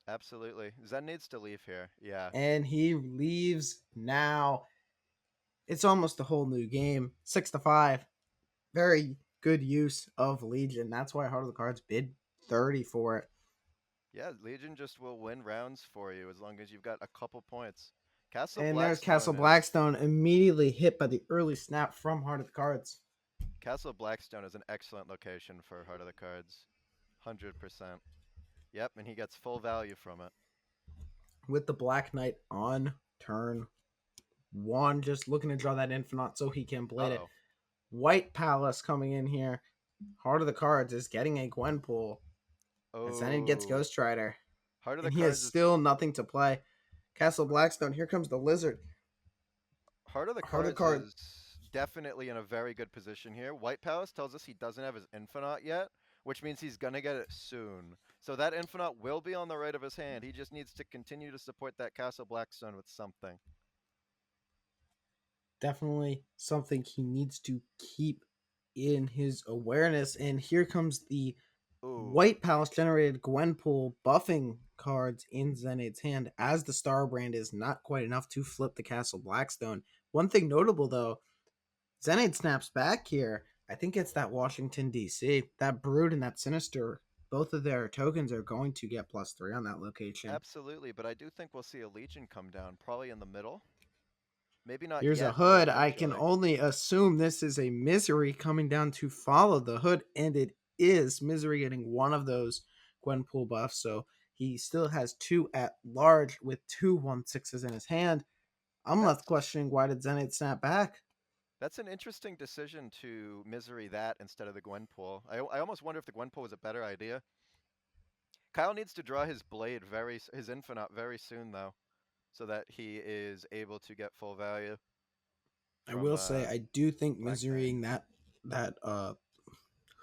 Absolutely. Zen needs to leave here. Yeah. And he leaves now. It's almost a whole new game. 6-5. Very good use of Legion. That's why Heart of the Cards bid 30 for it. Yeah, Legion just will win rounds for you as long as you've got a couple points. Castle And Blackstone there's Castle Blackstone immediately hit by the early snap from Heart of the Cards. Castle Blackstone is an excellent location for Heart of the Cards. 100%. Yep, and he gets full value from it. With the Black Knight on turn 1, just looking to draw that Infinite so he can blade it. White Palace coming in here. Heart of the Cards is getting a Gwenpool. And xenaid gets Ghost Rider. Heart of the And Cards he has still nothing to play. Castle Blackstone, here comes the Lizard. Heart of the Cards is definitely in a very good position here. White Palace tells us he doesn't have his Infinite yet, which means he's going to get it soon. So that Infinite will be on the right of his hand. He just needs to continue to support that Castle Blackstone with something. Definitely something he needs to keep in his awareness. And here comes the White Palace generated Gwenpool buffing cards in xenaid's hand, as the Star Brand is not quite enough to flip the Castle Blackstone. One thing notable though, xenaid snaps back here. I think it's that Washington DC, that Brood and that Sinister. Both of their tokens are going to get +3 on that location. Absolutely, but I do think we'll see a Legion come down, probably in the middle. Maybe not Here's yet, a Hood. but I can eventually. only assume this is a Misery coming down to follow the Hood, and it is Misery getting one of those Gwenpool buffs, so He still has 2 at large with 2 1/6s in his hand. I'm left That's questioning, why did xenaid snap back? that's an interesting decision to misery that instead of the Gwenpool. I almost wonder if the Gwenpool was a better idea. Kyle needs to draw his blade his Infinite very soon though, so that he is able to get full value I from will say I do think Black Knight. miserying that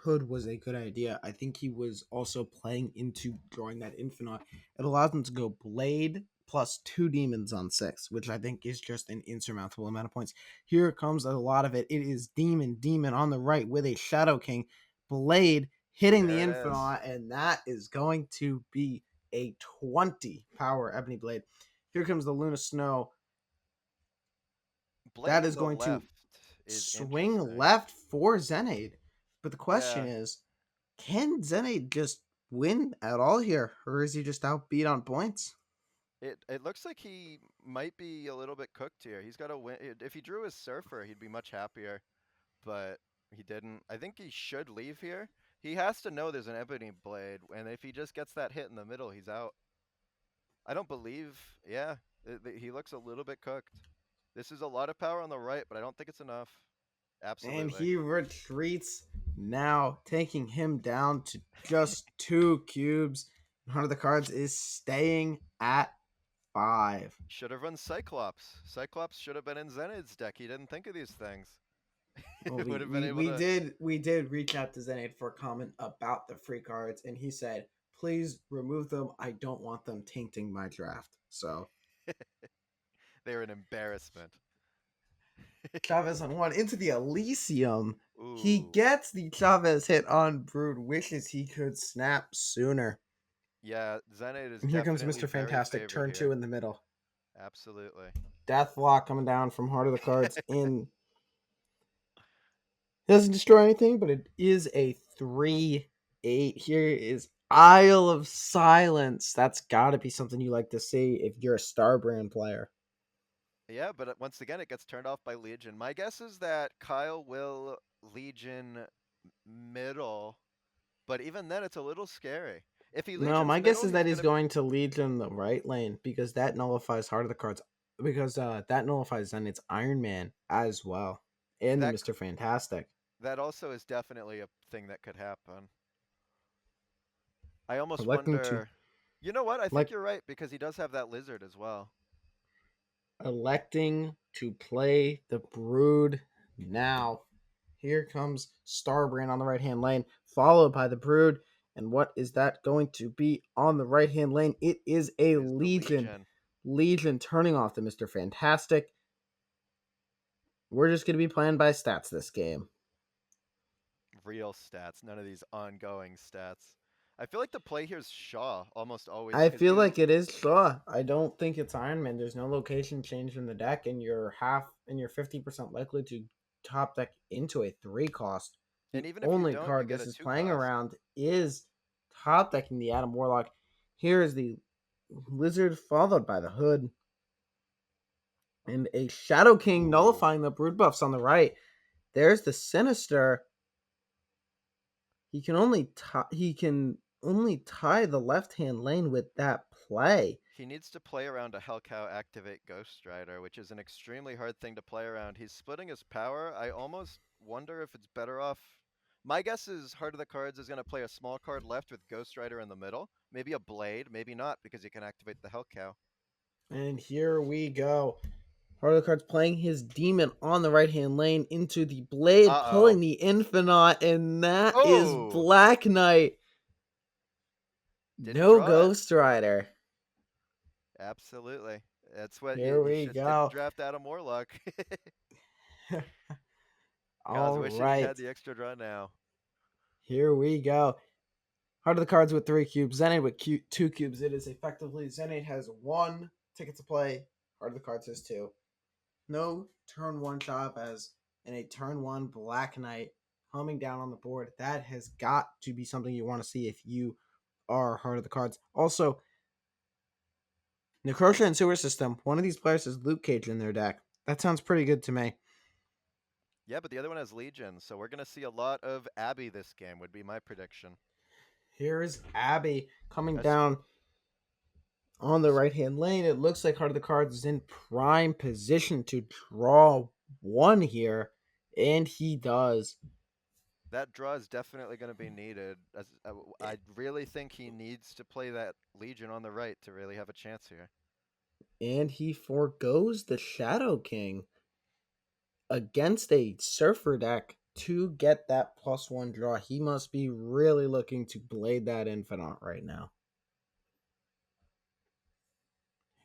hood was a good idea. I think he was also playing into drawing that infinite. It allows him to go blade plus 2 demons on 6, which I think is just an insurmountable amount of points. Here comes a lot of it. It is demon on the right with a Shadow King, blade hitting the There it is. infinite, and that is going to be a 20 power ebony blade. Here comes the Luna Snow. Blade That on is the going to left is swing interesting. left for xenaid. But the question Yeah, is, can xenaid just win at all here, or is he just outbeat on points? it looks like he might be a little bit cooked here. He's got to win. If he drew his Surfer, he'd be much happier, but he didn't. I think he should leave here. He has to know there's an Ebony Blade, and if he just gets that hit in the middle, he's out. I don't believe. Yeah, he looks a little bit cooked. This is a lot of power on the right, but I don't think it's enough. And Absolutely. he retreats now, taking him down to just 2 cubes. One of the cards is staying at 5. Should have run Cyclops. Cyclops should have been in Zenid's deck. He didn't think of these things. Well, Would we, have been we, able we to. did reach out to xenaid for a comment about the free cards, and he said, please remove them. I don't want them tainting my draft. So They're an embarrassment. Chavez on 1 into the Elysium. He Ooh. gets the Chavez hit on Brood, wishes he could snap sooner. Yeah, Xenaid is And here comes definitely Mr. very Fantastic, favored turn here. 2 in the middle. Absolutely. Deathlock coming down from Heart of the Cards in. Doesn't destroy anything, but it is a 3/8. Here is Isle of Silence. That's got to be something you like to see if you're a Star Brand player. Yeah, but once again, it gets turned off by Legion. My guess is that Kyle will Legion middle, but even then, it's a little scary. If he No, Legions my guess middle, is he's that he's gonna. going to Legion the right lane because that nullifies Heart of the Cards. Because that nullifies then it's Iron Man as well. And the That Mr. Fantastic. that also is definitely a thing that could happen. I almost Electing to wonder. You know what? I think like you're right because he does have that lizard as well. electing to play the Brood now. Here comes Starbrand on the right hand lane, followed by the Brood. And what is that going to be on the right hand lane? It is a It is the Legion. Legion. Legion turning off the Mr. Fantastic. We're just going to be playing by stats this game. Real stats, none of these ongoing stats. I feel like the play here is Shaw almost always I because feel like it is Shaw. I don't think it's Iron Man. There's no location change in the deck, and you're 50% likely to top deck into a 3 cost. and The even if you only don't, you card get this a is 2 playing cost. around is top decking the Adam Warlock. Here is the Lizard followed by the Hood. And a Shadow King Ooh. nullifying the Brood buffs on the right. There's the Sinister. He can only tie the left hand lane with that play. He needs to play around a Hellcow activate Ghost Rider, which is an extremely hard thing to play around. He's splitting his power. I almost wonder if it's better off. My guess is Heart of the Cards is going to play a small card left with Ghost Rider in the middle. Maybe a Blade, maybe not, because he can activate the Hellcow. And here we go. Heart of the Cards playing his Demon on the right hand lane into the Blade, pulling Uh-oh. the Infinite, and that is Oh! Black Knight. Didn't No draw it. Ghost Rider. Absolutely. That's what Here you we just didn't go. draft Adam Warlock. I was All wishing he right. had the extra draw now. Here we go. Heart of the Cards with 3 cubes. xenaid with 2 cubes. It is effectively xenaid has 1 ticket to play. Heart of the Cards has 2. No turn 1 shop as in a turn 1 Black Knight coming down on the board. That has got to be something you want to see if you are Heart of the Cards. Also, Necrotia and Sewer System. One of these players has Luke Cage in their deck. That sounds pretty good to me. Yeah, but the other one has Legion, so we're going to see a lot of Abby this game, would be my prediction. Here is Abby coming That's- down. On the right-hand lane, it looks like Heart of the Cards is in prime position to draw one here, and he does. That draw is definitely going to be needed. I really think he needs to play that Legion on the right to really have a chance here. And he forgoes the Shadow King against a Surfer deck to get that +1 draw. He must be really looking to blade that Infinite right now.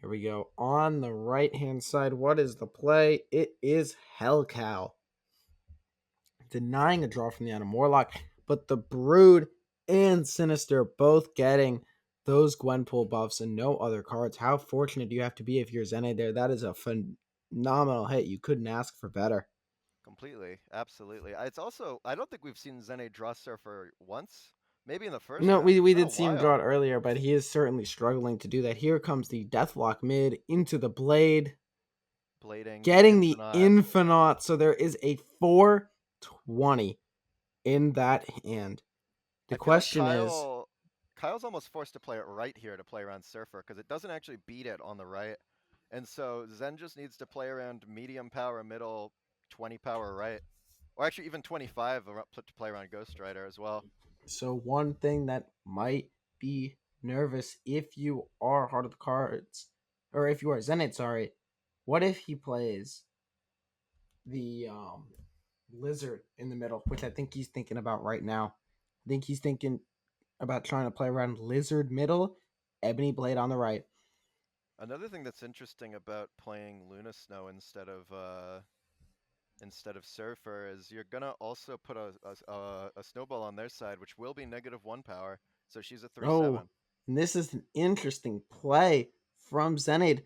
Here we go. On the right-hand side, what is the play? It is Hellcow. Denying a draw from the Adam Warlock, but the Brood and Sinister both getting those Gwenpool buffs and no other cards. How fortunate do you have to be if you're xenaid there? That is a phenomenal hit. You couldn't ask for better. Completely, absolutely. It's also, I don't think we've seen xenaid draw Surfer once. Maybe in the first No, round. we It's been did a see him draw while. it earlier, but he is certainly struggling to do that. Here comes the Deathlock mid into the Blade, Blading, getting the Infinite. Infinite. So there is a 420 in that hand. The I feel like question is, Kyle's almost forced to play it right here to play around Surfer because it doesn't actually beat it on the right. And so Zen just needs to play around medium power middle, 20 power right. Or actually even 25 to play around Ghost Rider as well. so one thing that might be nervous if you are Heart of the Cards, or if you are xenaid, sorry, what if he plays the Lizard in the middle, which I think he's thinking about right now. I think he's thinking about trying to play around Lizard middle, Ebony Blade on the right. Another thing that's interesting about playing Luna Snow instead of Surfer is you're gonna also put a snowball on their side, which will be -1 power. So she's a 3/7. Oh, and this is an interesting play from xenaid,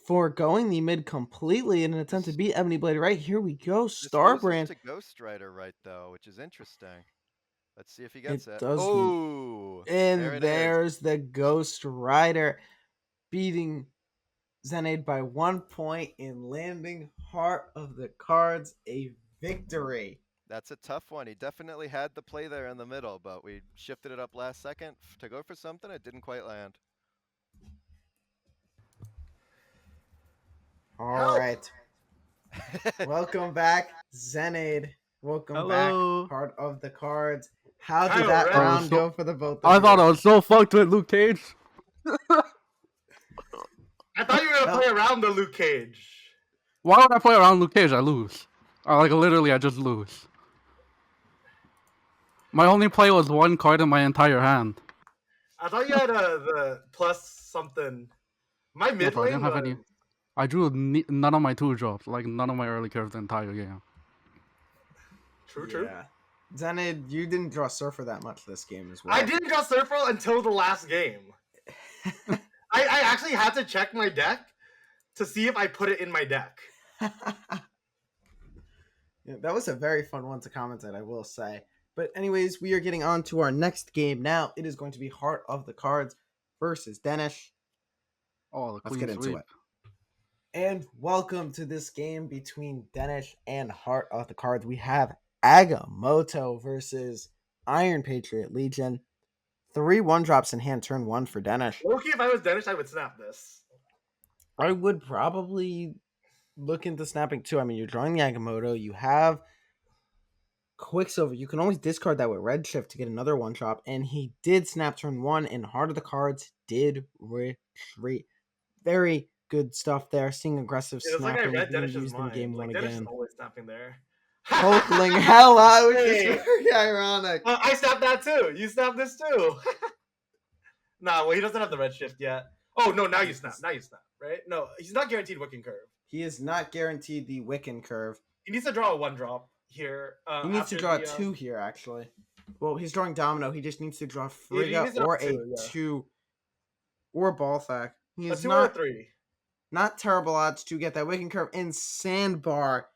foregoing the mid completely in an attempt to This beat Ebony Blade right. Here we go, this loses Starbrand. to Ghost Rider right though, which is interesting. Let's see if he It gets it. does, Oh, there and it is. there's the Ghost Rider beating xenaid by 1 point in landing Heart of the Cards, a victory. That's a tough one. He definitely had the play there in the middle, but we shifted it up last second to go for something. It didn't quite land. All Help! right. Welcome back, xenaid. Welcome Hello. back, Heart of the Cards. How did Kyle, that right? round go for the both of I you? thought I was so fucked with Luke Cage. I thought you were gonna play around the Luke Cage. Why would I play around Luke Cage? I lose. Literally, I just lose. My only play was one card in my entire hand. I thought you had the plus something. My No, mid bro, I didn't lane have was any. I drew none of my 2-drops, like none of my early curves the entire game. true. Yeah. xenaid, you didn't draw Surfer that much this game as well. I didn't draw Surfer until the last game. I actually had to check my deck to see if I put it in my deck. Yeah, that was a very fun one to comment on, I will say. But anyways, we are getting on to our next game now. It is going to be Heart of the Cards versus Denish. Oh, the Let's clean get into sweep. it. And welcome to this game between Denish and Heart of the Cards. We have Agamotto versus Iron Patriot Legion. 3 1-drops in hand, turn 1 for Denish. Loki, if I was Denish, I would snap this. I would probably look into snapping too. I mean, you're drawing the Agamotto. You have Quicksilver. You can always discard that with Redshift to get another 1-drop. And he did snap turn 1, and Heart of the Cards did retreat. Very good stuff there. Seeing aggressive It was like I snapping read being Denish's used in mind. game Like 1 Denish again. is always snapping there. Hulkling hell out, which Hey. is very ironic. I snapped that too. You snapped this too. Nah, well, he doesn't have the red shift yet. Oh no, now you snap. Now you snap, right? No, he's not guaranteed Wiccan Curve. He is not guaranteed the Wiccan curve. He needs to draw a 1-drop here. He needs to after draw the, 2 here, actually. Well, he's drawing Domino. He just needs to draw Yeah, he Frigga needs to draw or 2, a yeah. 2 or Balthak. He A is 2 or a not 3. not terrible odds to get that Wiccan curve. And Sandbar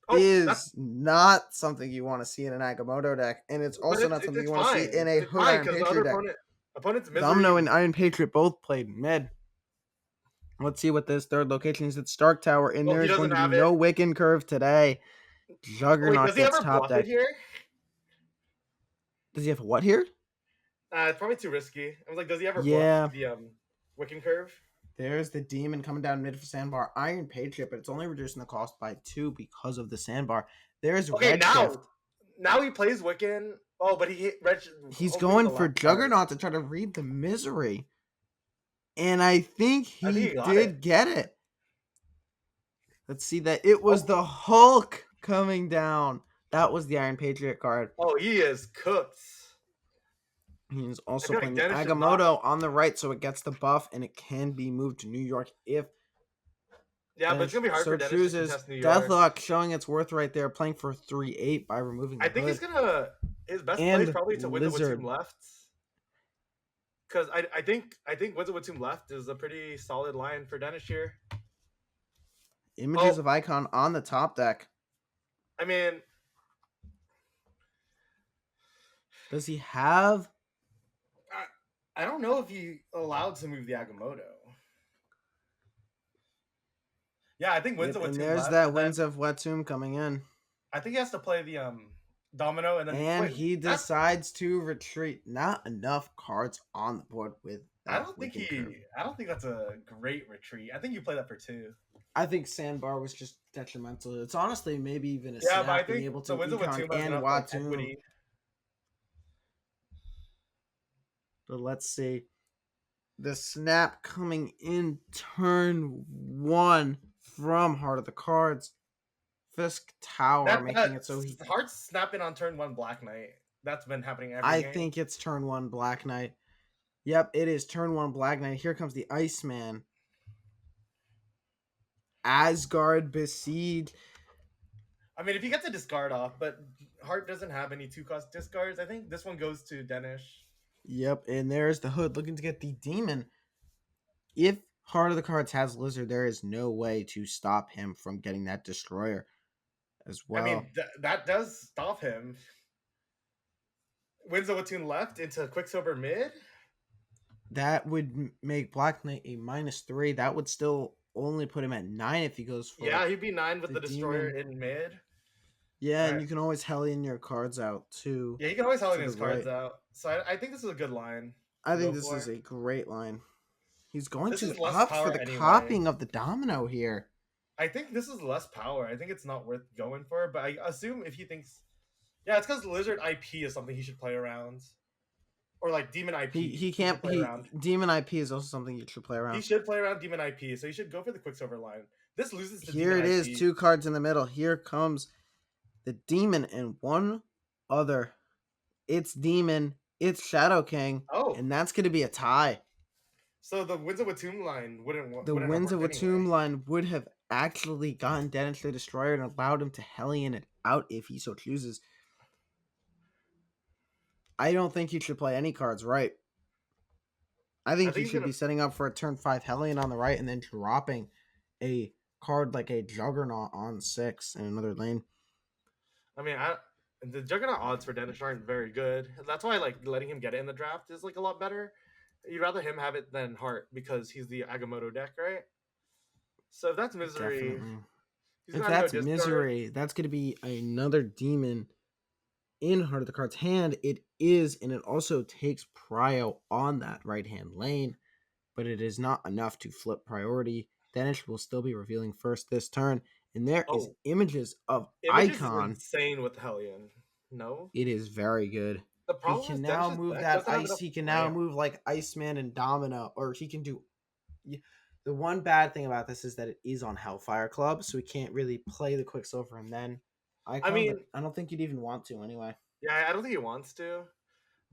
Oh, is not something you want to see in an Agamotto deck, and it's but also not something you want to see in a It's Hood fine Iron because the Patriot other deck. opponent's misery. Domino and Iron Patriot both played mid. Let's see what this third location is. It's Stark Tower, and Well, there he is going to doesn't be have no Wiccan curve today. Wait, Juggernaut does he gets ever top bluff deck. it here? Does he have what here? It's probably too risky. I was like, does he ever Yeah. bluff the Wiccan Curve. There's the Demon coming down mid for Sandbar. Iron Patriot, but it's only reducing the cost by 2 because of the Sandbar. There's Okay, Redshift. now he plays Wiccan. Oh, but he hit Red. He's hopefully going the for left card. Juggernaut to try to read the Misery. And I think I think he he got did it. get it. Let's see that it was the Hulk coming down. That was the Iron Patriot card. Oh, he is cooked. He's also feel playing like the Denish is Agamotto on the right, so it gets the buff and it can be moved to New York if Yeah, but it's gonna be hard so for Denish to chooses. contest New York. Deathlock showing its worth right there, playing for 3-8 by removing the I think hood. he's gonna. His best play And is probably to win the Lizard. Watum left. Because I think Wins Watum left is a pretty solid line for Denish here. Images of Icon on the top deck. I mean, Does he have? I don't know if he allowed to move the Agamotto. Yeah, I think Winds of Watum And there's left, that and then Winds of Watum coming in. I think he has to play the Domino, and then And wait, he that's- decides to retreat. Not enough cards on the board with that. I don't think that's a great retreat. I think you play that for 2. I think Sandbar was just detrimental. It's honestly maybe even a Yeah, but I snap being think able the to Winds of Econ Watum has and enough like, Watum. equity. But let's see. The snap coming in turn 1 from Heart of the Cards. Fisk Tower making it so he. Hard snapping on turn 1 Black Knight. That's been happening every I game. think it's turn 1 Black Knight. Yep, it is turn 1 Black Knight. Here comes the Iceman. Asgard Besieged. I mean, if you get the discard off, but Heart doesn't have any 2-cost discards, I think this one goes to Denish. Yep, and there's the Hood looking to get the Demon. If Heart of the Cards has Lizard, there is no way to stop him from getting that Destroyer as well. I mean, that does stop him. Winds of Watum left into Quicksilver mid. That would make Black Knight a -3. That would still only put him at 9 if he goes for. Yeah, he'd be 9 with the the Destroyer Demon. in mid. Yeah, and Alright. you can always Hellion your cards out too. Yeah, he can always hell in To his the cards right. out. So I think this is a good line. I think Go this for is it. a great line. He's going This to is less opt power for the anyway. copying of the Domino here. I think this is less power. I think it's not worth going for. But I assume if he thinks, yeah, it's because Lizard IP is something he should play around, or like Demon IP. He can't. should play around. Demon IP is also something you should play around. He should play around Demon IP, so he should go for the Quicksilver line. This loses to Here Demon it is, IP. 2 cards in the middle. Here comes the Demon and one other. It's Demon. It's Shadow King. Oh. And that's going to be a tie. So the Winds of Watum line wouldn't. The wouldn't have Winds of worked Watum anyway. line would have actually gotten Denish the Destroyer and allowed him to Hellion it out if he so chooses. I don't think you should play any cards right. I think you he's should gonna- be setting up for a turn 5 Hellion on the right and then dropping a card like a Juggernaut on 6 in another lane. I mean, the Juggernaut odds for Denish aren't very good. That's why like letting him get it in the draft is like a lot better. You'd rather him have it than Heart because he's the Agamotto deck, right? So if that's Misery, Definitely. he's If gonna have that's no discard. Misery, that's going to be another Demon in Heart of the Cards hand. It is, and it also takes Prio on that right-hand lane, but it is not enough to flip priority. Denish will still be revealing first this turn, and there is Oh. images of Images is Icon. insane with Hellion. No, It is very good. the He problem can is now Denish's move deck that doesn't have ice. enough He can now land. move like Iceman and Domino, or he can do. The one bad thing about this is that it is on Hellfire Club, so he can't really play the Quicksilver and then Icon. mean- but I don't think you'd even want to anyway. Yeah, I don't think he wants to.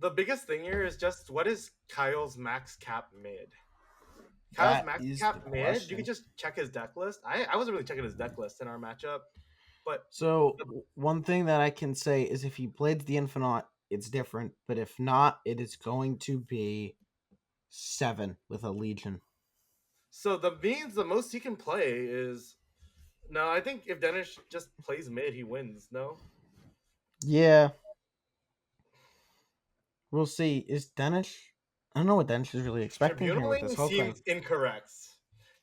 The biggest thing here is just what is Kyle's max cap mid? Kyle's That max is cap the mid. question. You can just check his deck list. I wasn't really checking his deck list in our matchup, but So one thing that I can say is if he blades the Infinite, it's different. But if not, it is going to be 7 with a Legion. so the most he can play is no. I think if Denish just plays mid, he wins. No, Yeah. We'll see. Is Denish? I don't know what Denish is really expecting here with Tribunaling this whole thing. seems incorrect.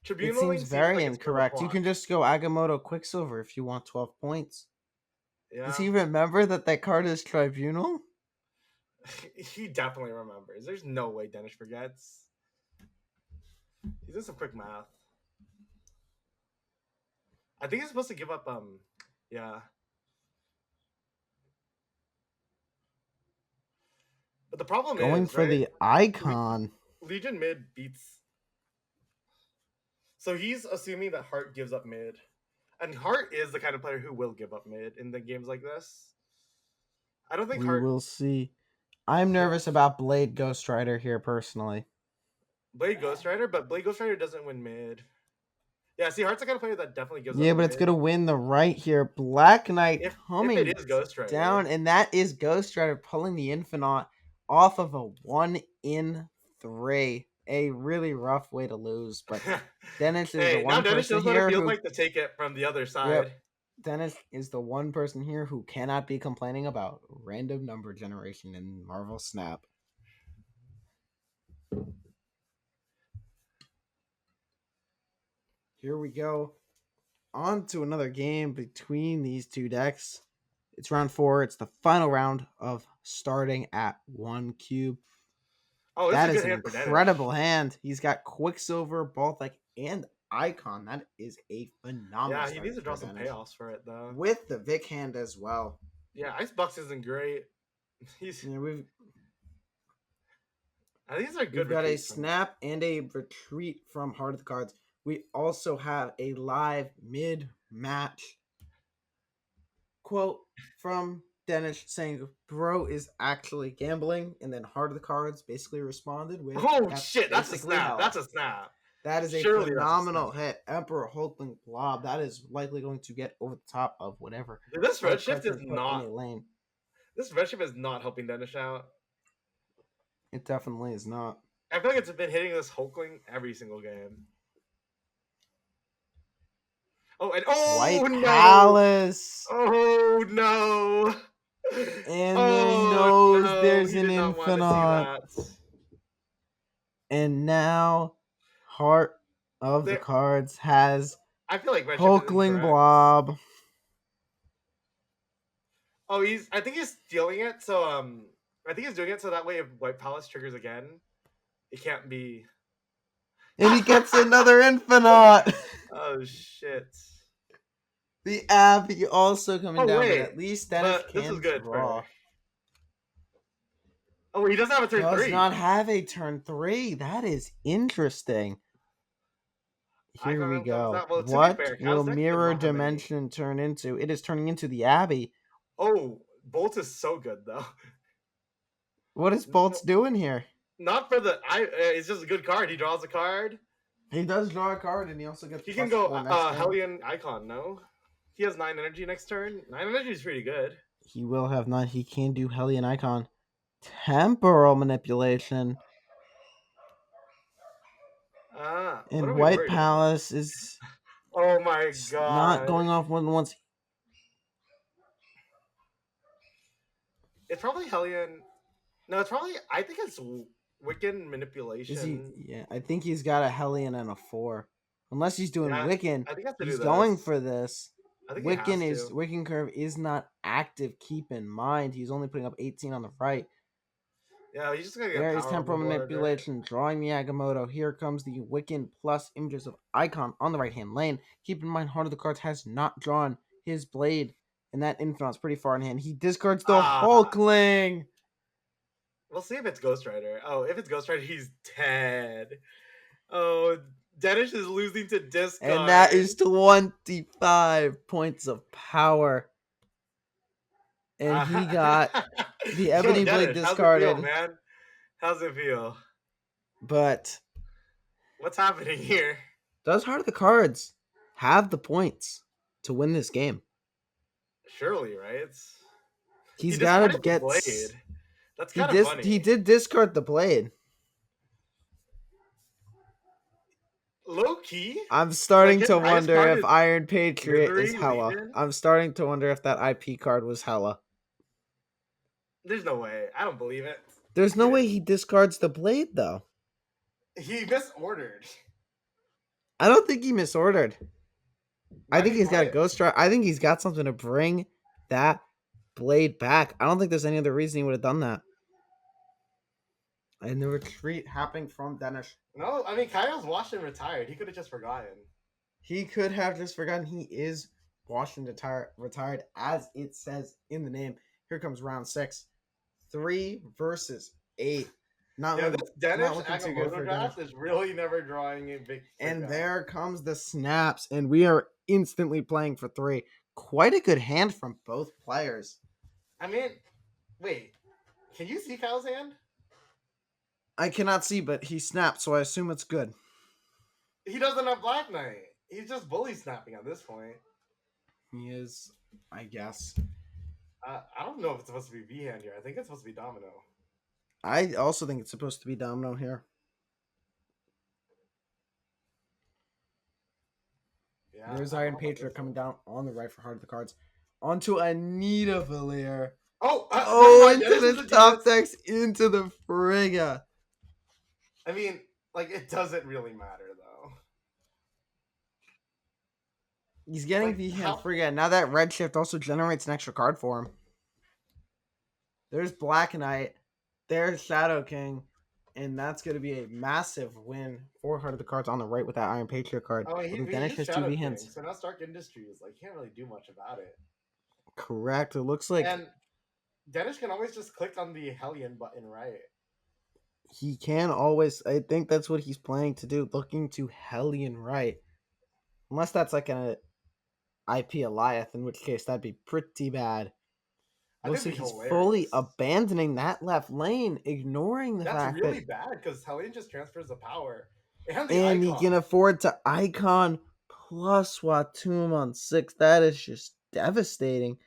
It Tribunaling seems very like it's for the incorrect. You plot. can just go Agamotto Quicksilver if you want 12 points. Yeah. Does he remember that card is Tribunal? He definitely remembers. There's no way Denish forgets. He's doing some quick math. I think he's supposed to give up. Yeah. But the problem Going is, for right? the icon. Legion mid beats. So he's assuming that Hart gives up mid. And Hart is the kind of player who will give up mid in the games like this. I don't think We Hart. will see. I'm nervous about Blade Ghost Rider here personally. Blade Ghost Rider, but Blade Ghost Rider doesn't win mid. Yeah, see, Hart's the kind of player that definitely gives Yeah, up but mid. it's gonna win the right here. Black Knight If coming it is Ghost Rider. down, and that is Ghost Rider pulling the Infinite off of a 1 in 3. A really rough way to lose, but Denish is the Hey, now one Denish person knows what it here feels who like to take it from the other side. Dennis is the one person here who cannot be complaining about random number generation in Marvel Snap. Here we go. On to another game between these two decks. It's round 4. It's the final round of starting at 1 cube. Oh, this That is a is good an hand for Denish. incredible hand. He's got Quicksilver, Baltic, and Icon. That is a phenomenal. Yeah, he needs to draw some payoffs for it though. With the Vic hand as well. Yeah, Icebox isn't great. He's. Yeah, I think these are good. We've got a snap and a retreat from Heart of the Cards. We also have a live mid-match quote from Denish saying, "Bro is actually gambling," and then Heart of the Cards basically responded with, "Oh shit, that's a basically snap! hell." That's a snap!" That is a Surely that's a phenomenal snap. hit. Emperor Hulkling Blob. That is likely going to get over the top of whatever. Dude, this Heart redshift is put not. in a lane. This redshift is not helping Denish out. It definitely is not. I feel like it's been hitting this Hulkling every single game. Oh, and White no! Palace. Oh no! And then knows no, there's he an did not want to see Infinite. that. And now Heart of the Cards has I feel like Hulkling Blob. Oh, I think he's stealing it. So I think he's doing it so that way if White Palace triggers again, it can't be. And he gets another Infinite. Oh shit. The Abbey also coming down, wait, but at least Dennis can this is good draw. Oh, he doesn't have a turn 3. Does not have a turn 3. That is interesting. Here we go. Well, what fair, will Mirror Dimension turn into? It is turning into the Abbey. Oh, Bolt is so good though. What is Bolt's doing here? Not for the it's just a good card. He draws a card. He does draw a card, and he also gets. He can go Hellion Icon. No, he has 9 energy next turn. 9 energy is pretty good. He will have 9. He can do Hellion Icon. Temporal Manipulation. And White Palace is. Oh my god! Not going off more than once. It's probably Hellion. No, it's probably. I think it's Wiccan Manipulation. Is he? Yeah, I think he's got a Hellion and a 4. Unless he's doing Wiccan, I think he's going for this. I think Wiccan curve is not active. Keep in mind, he's only putting up 18 on the right. Yeah, he's just gonna get. There is Temporal Manipulation, drawing the Agamotto. Here comes the Wiccan plus images of Icon on the right hand lane. Keep in mind, Heart of the Cards has not drawn his Blade, and that Infinite's pretty far in hand. He discards the Hulkling. We'll see if it's Ghost Rider. Oh, if it's Ghost Rider, he's dead. Oh, Denish is losing to discard. And that is 25 points of power. And he got the Ebony Blade discarded. How's it feel, man? How's it feel? But what's happening here? Does Heart of the Cards have the points to win this game? Surely, right? He's got to get. Blade. That's kind of funny. He did discard the Blade. Low key. I'm starting to wonder if Iron Patriot is Hella. Legion? I'm starting to wonder if that IP card was Hella. There's no way. I don't believe it. There's no way he discards the Blade, though. He misordered. I don't think he misordered. I think he's got a Ghost Rider. I think he's got something to bring that Blade back. I don't think there's any other reason he would have done that. And the retreat happening from Denish. No, I mean Kyle's washed and retired. He could have just forgotten. He could have just forgotten he is washed and retired, as it says in the name. Here comes round 6. 3 versus 8. Not Yeah, looking, this Denish looking too good Agamotto for draft Denish. is really never drawing a big. And freak out. there comes the snaps, and we are instantly playing for 3. Quite a good hand from both players. I mean, wait, can you see Kyle's hand? I cannot see, but he snapped, so I assume it's good. He doesn't have Black Knight. He's just bully snapping at this point. He is, I guess. I don't know if it's supposed to be V hand here. I think it's supposed to be Domino. I also think it's supposed to be Domino here. Yeah, There's I don't Iron know about Patriot this coming one. down on the right for Heart of the Cards. Onto Anita Valier. Oh, Oh, never mind, Dennis into is the a top genius. decks, into the Frigga. I mean, like, it doesn't really matter, though. He's getting Like, the hand how- Frigga. Now that Redshift also generates an extra card for him. There's Black Knight. There's Shadow King. And that's going to be a massive win for Heart of the Cards on the right with that Iron Patriot card. Oh, I he think Denish used has 2 Shadow V King, hands. so now Stark Industries, like, can't really do much about it. Correct. It looks like And Denish can always just click on the Hellion button, right? he can always. I think that's what he's planning to do, looking to Hellion right. Unless that's like an IP Eliath, in which case that'd be pretty bad. I Looks think like it'd he's be fully hilarious. abandoning that left lane, ignoring the That's fact really that bad because Hellion just transfers the power. And the and he icon. can afford to Icon plus Watum on 6. That is just devastating.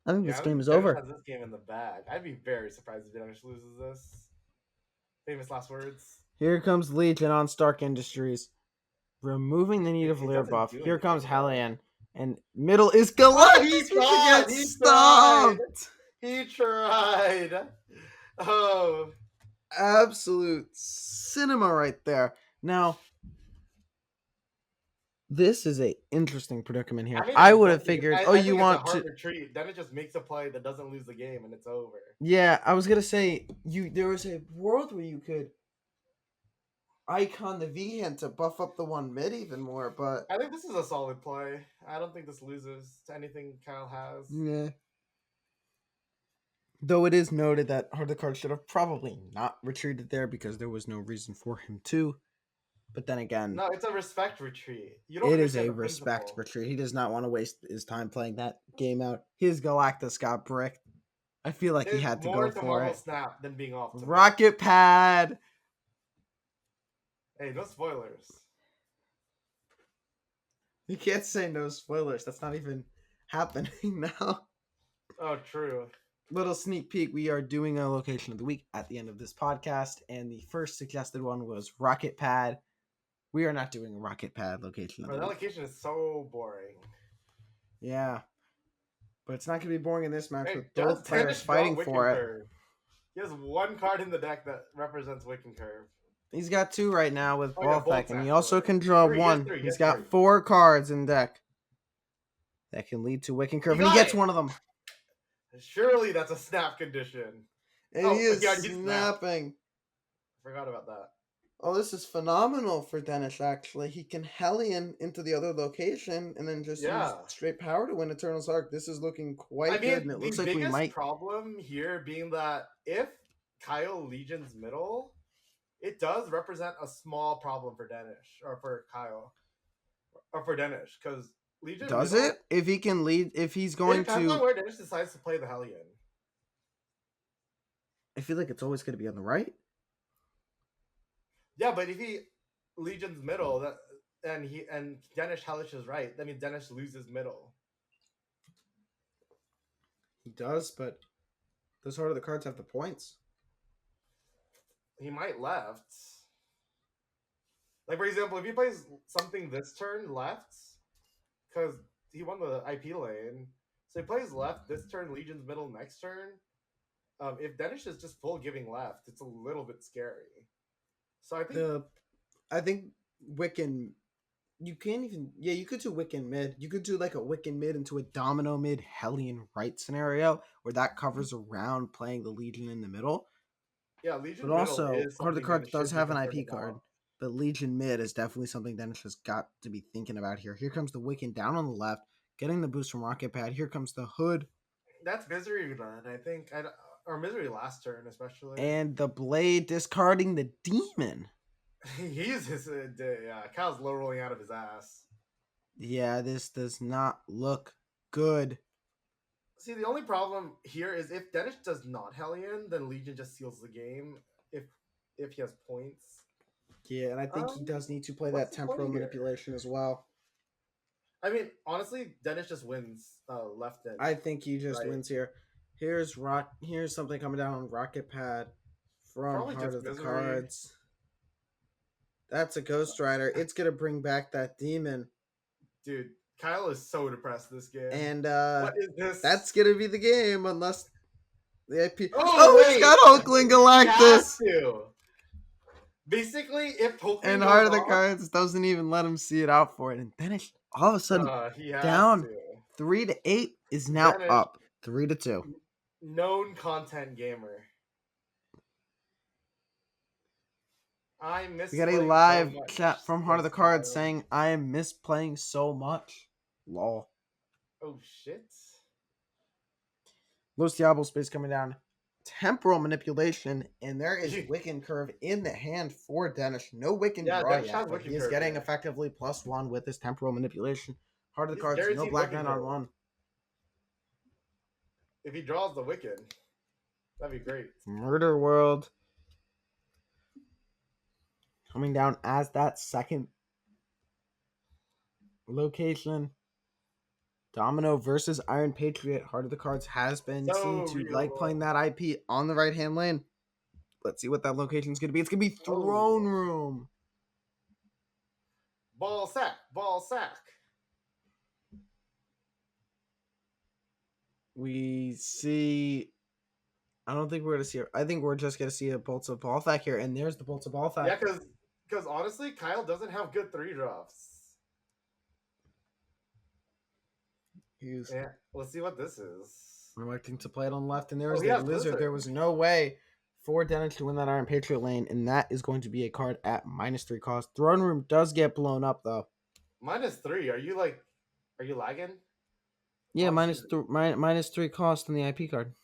I think this I game think is Denish over. has this game in the bag. I'd be very surprised if Denish loses this. Famous last words. Here comes Legion on Stark Industries, removing the need of It Lear doesn't buff. do Here comes anything, though. Hellion, and middle is Galactus. he He tried, gets he stomped. He tried. Oh. Absolute cinema right there. Now, this is a interesting predicament here. mean, I it's would have definitely- figured, I oh, think you it's a want hard to. retreat. Then it just makes a play that doesn't lose the game and it's over. Yeah, I was gonna say there was a world where you could icon the V hand to buff up the one mid even more, but I think this is a solid play. I don't think this loses to anything Kyle has. yeah. Though it is noted that Heart of the Cards should have probably not retreated there because there was no reason for him to. But then again, No, it's a respect retreat. You don't it is a understand the respect principle. retreat. He does not want to waste his time playing that game out. His Galactus got bricked. I feel like he It's had to more go for tomorrow it. snap than being off. Tomorrow. Rocket pad. Hey, no spoilers. You can't say no spoilers. That's not even happening now. Oh, true. Little sneak peek. We are doing a location of the week at the end of this podcast, and the first suggested one was Rocket Pad. We are not doing a Rocket Pad location of Bro, the that week. location is so boring. Yeah, but it's not going to be boring in this match Hey, with does both players Tennis draw fighting Wick for and it. Curve? He has one card in the deck that represents Wick and Curve. He's got 2 right now with Oh, yeah, Balthek, bolts, and he actually. also can draw 3, he has 1. 3, he He's has got 3. 4 cards in deck that can lead to Wick and Curve, and he got gets it! one of them. Surely that's a snap condition. And Oh, he is yeah, he snapped. snapping. Forgot about that. Oh, this is phenomenal for Denish, actually. He can Hellion into the other location and then just use Yeah. straight power to win Eternal's Arc. This is looking quite I good, mean, and it the looks like we biggest might... problem here being that if Kyle Legion's middle, it does represent a small problem for Denish, or for Kyle, or for Denish, because Legion Does middle, it? If he can lead... If he's It going depends on to... where Denish decides to play the Hellion. I feel like it's always going to be on the right. Yeah, but if he Legion's middle, that and Denish Hellish is right, that means Denish loses middle. He does, but those Heart of the Cards have the points. He might left. Like, for example, if he plays something this turn left, because he won the IP lane, so he plays left this turn, Legion's middle next turn. If Denish is just full giving left, it's a little bit scary. So I think Wiccan... You can't even... Yeah, you could do Wiccan mid. You could do like a Wiccan mid into a Domino mid Hellion right scenario where that covers around playing the Legion in the middle. Yeah, Legion But Middle also, is Heart of the something Cards that does should be have an concerned IP card. about. But Legion Mid is definitely something Denish has got to be thinking about here. Here comes the Wiccan down on the left, getting the boost from Rocket Pad. Here comes the Hood. That's Misery then, I think. Or Misery last turn, especially. And the Blade discarding the Demon. He's his. Kyle's low rolling out of his ass. Yeah, this does not look good. See, the only problem here is if Denish does not Hellion, then Legion just seals the game. If he has points. Yeah, and I think he does need to play that what's the play temporal here? manipulation as well. I mean, honestly, Denish just wins left and I think he just right. wins here. Here's something coming down on Rocket Pad from Probably Heart just of the Misery. Cards. That's a Ghost Rider. It's gonna bring back that Demon. Dude, Kyle is so depressed this game. And what is this? that's gonna be the game unless the IP. Oh, it's got Hulkling Galactus. Basically, if Hulkling And goes Heart of the off, Cards doesn't even let him see it out for it. And then it's all of a sudden he has down to. 3-8 is now Denish, up 3-2. Known content gamer. I miss. We got a live chat from Heart of the Cards saying, "I am misplaying so much." Lol. Oh shit. Los Diablo space coming down. Temporal manipulation, and there is Wiccan Curve in the hand for Denish. No Wiccan draw yet, but he is getting effectively +1 with his temporal manipulation. Heart of the Cards, no Black Knight on 1. If he draws the Wiccan, that'd be great. Murder World coming down as that second location. Domino versus Iron Patriot. Heart of the Cards has been seen to like playing that IP on the right-hand lane. Let's see what that location is going to be. It's going to be Throne Room. Ball sack. Ball sack. We see... I don't think we're going to see it. I think we're just going to see a Bolts of Balthak here. And there's the Bolts of Balthak. Yeah, because honestly, Kyle doesn't have good 3-drops. Yeah, let's see what this is. Electing to play it on left, and there's the Lizard. There was no way for Denish to win that Iron Patriot lane, and that is going to be a card at -3 cost. Throne Room does get blown up, though. -3? Are you lagging? Yeah, -3 cost on the IP card.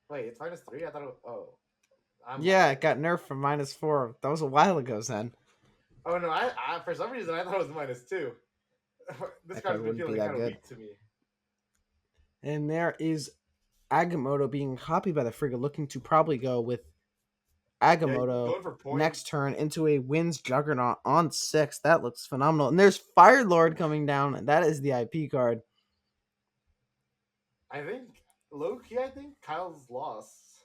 Wait, it's -3? I thought it was... Yeah, it got nerfed from -4. That was a while ago, Zen. Oh, no, I for some reason, I thought it was -2. This card's been feeling kind of weak to me. And there is Agamotto being copied by the Frigga, looking to probably go with Agamotto next turn into a Winds Juggernaut on 6. That looks phenomenal. And there's Fire Lord coming down. That is the IP card. I think, low-key, Kyle's lost.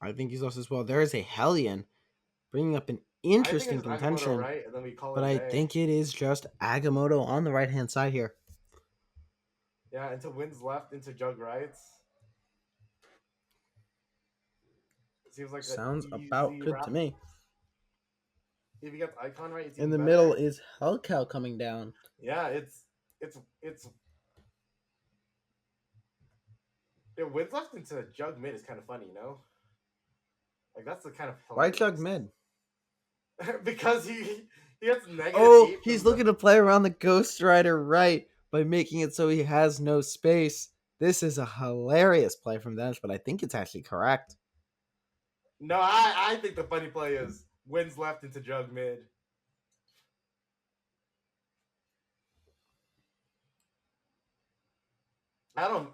I think he's lost as well. There is a Hellion bringing up an interesting contention. Right, and then we call but I think it is just Agamotto on the right-hand side here. Yeah, into Winds left, into Jug rights. Seems like sounds about good to me. If you got the icon right, it's in the middle is Hellcow coming down. Yeah, it's Winds left into Jug mid is kind of funny, you know? Like that's the kind of why Jug mid? because he gets negative. Oh, he's looking to play around the Ghost Rider right by making it so he has no space. This is a hilarious play from Denish, but I think it's actually correct. No, I think the funny play is Winds left into Jug mid. I don't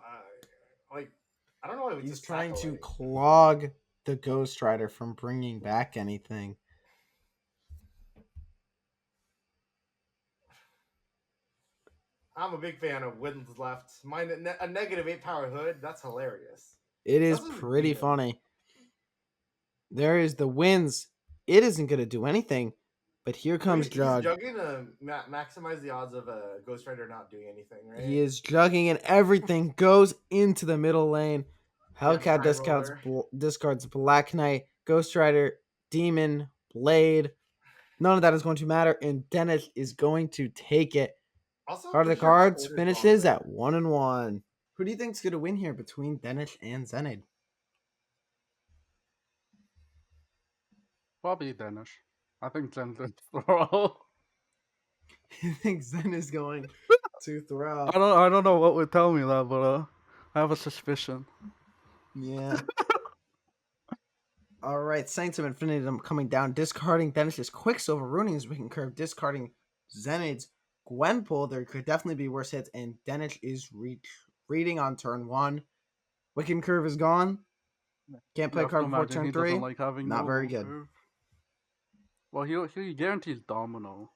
know why he's trying to clog the Ghost Rider from bringing back anything. I'm a big fan of Winds left. Mine a -8 power hood. That's hilarious. It is pretty funny. There is the Winds. It isn't going to do anything, but here comes Jug. He's jugging to maximize the odds of a Ghost Rider not doing anything, right? He is jugging and everything goes into the middle lane. Hellcat discards Black Knight, Ghost Rider, Demon, Blade. None of that is going to matter, and Denish is going to take it. Also, Heart of the Cards finishes at 1-1. Who do you think's going to win here between denish and xenaid? Probably denish. I think Zen did throw. You think Zen is going to throw? I don't know what would tell me that, but I have a suspicion. Yeah. All right, Sanctum Infinitum coming down, discarding Denish's Quicksilver, ruining his Wicked Curve, discarding Xenaid's Gwenpool. There could definitely be worse hits, and Denish is retreating on turn 1. Wicked Curve is gone. Can't play a card before turn 3. Like having Not very good. Curve. Well, he guarantees Domino.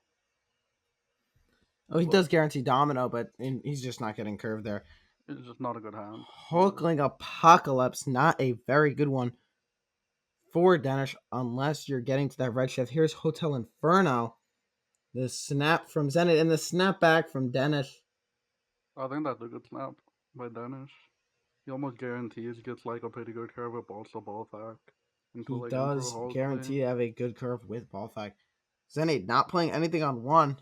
Oh, he does guarantee Domino, but he's just not getting curved there. It's just not a good hand. Hulkling Apocalypse, not a very good one for Denish, unless you're getting to that red shift. Here's Hotel Inferno. The snap from Xenaid and the snap back from Denish. I think that's a good snap by Denish. He almost guarantees he gets like a pretty good curve with also Balthak. He does guarantee to have a good curve with Balthak. Xenaid not playing anything on 1.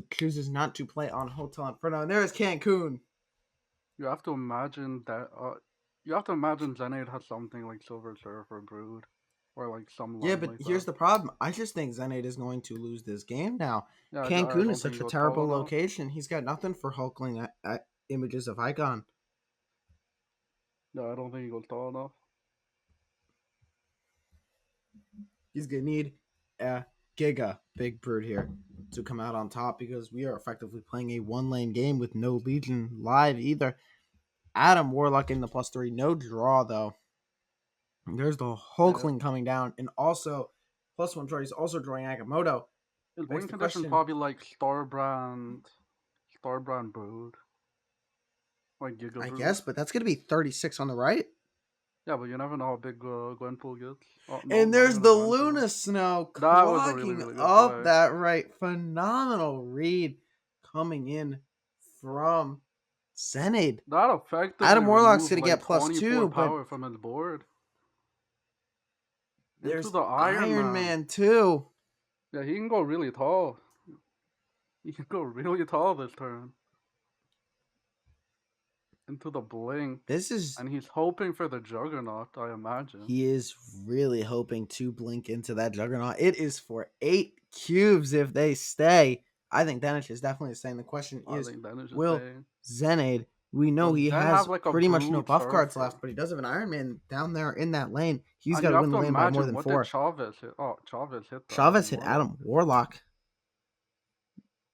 Chooses not to play on Hotel Inferno. And there's Cancun. You have to imagine that. You have to imagine Xenaid has something like Silver Surf or Brood, or like some. Yeah, but here's the problem. I just think Xenaid is going to lose this game now. Yeah, Cancun is such a terrible location. He's got nothing for Hulkling at Images of Icon. No, I don't think he goes tall enough. He's gonna need a Giga Big Brood here to come out on top, because we are effectively playing a 1-lane game with no Legion live either. Adam Warlock in the +3, no draw though. There's the Hulkling coming down, and also +1 draw. He's also drawing Agamotto. His win condition probably like Starbrand Brood, like Giga I Brood. guess, but that's gonna be 36 on the right. Yeah, but you never know how big Gwenpool gets. Oh, no, and there's the Luna Snow clogging up that right. Phenomenal read coming in from Xenaid. That effectively Adam Warlock's going to like get +2, power but from his board. There's the Iron Man too. Yeah, he can go really tall. He can go really tall this turn. Into the blink. And he's hoping for the Juggernaut, I imagine. He is really hoping to blink into that Juggernaut. It is for 8 cubes if they stay. I think Denish is definitely staying. The question is, will Xenaid, we know he has like pretty much no buff cards left, but he does have an Iron Man down there in that lane. He's got to win the lane by more than 4. Chavez hit? Oh, Chavez hit. Chavez hit Adam Warlock.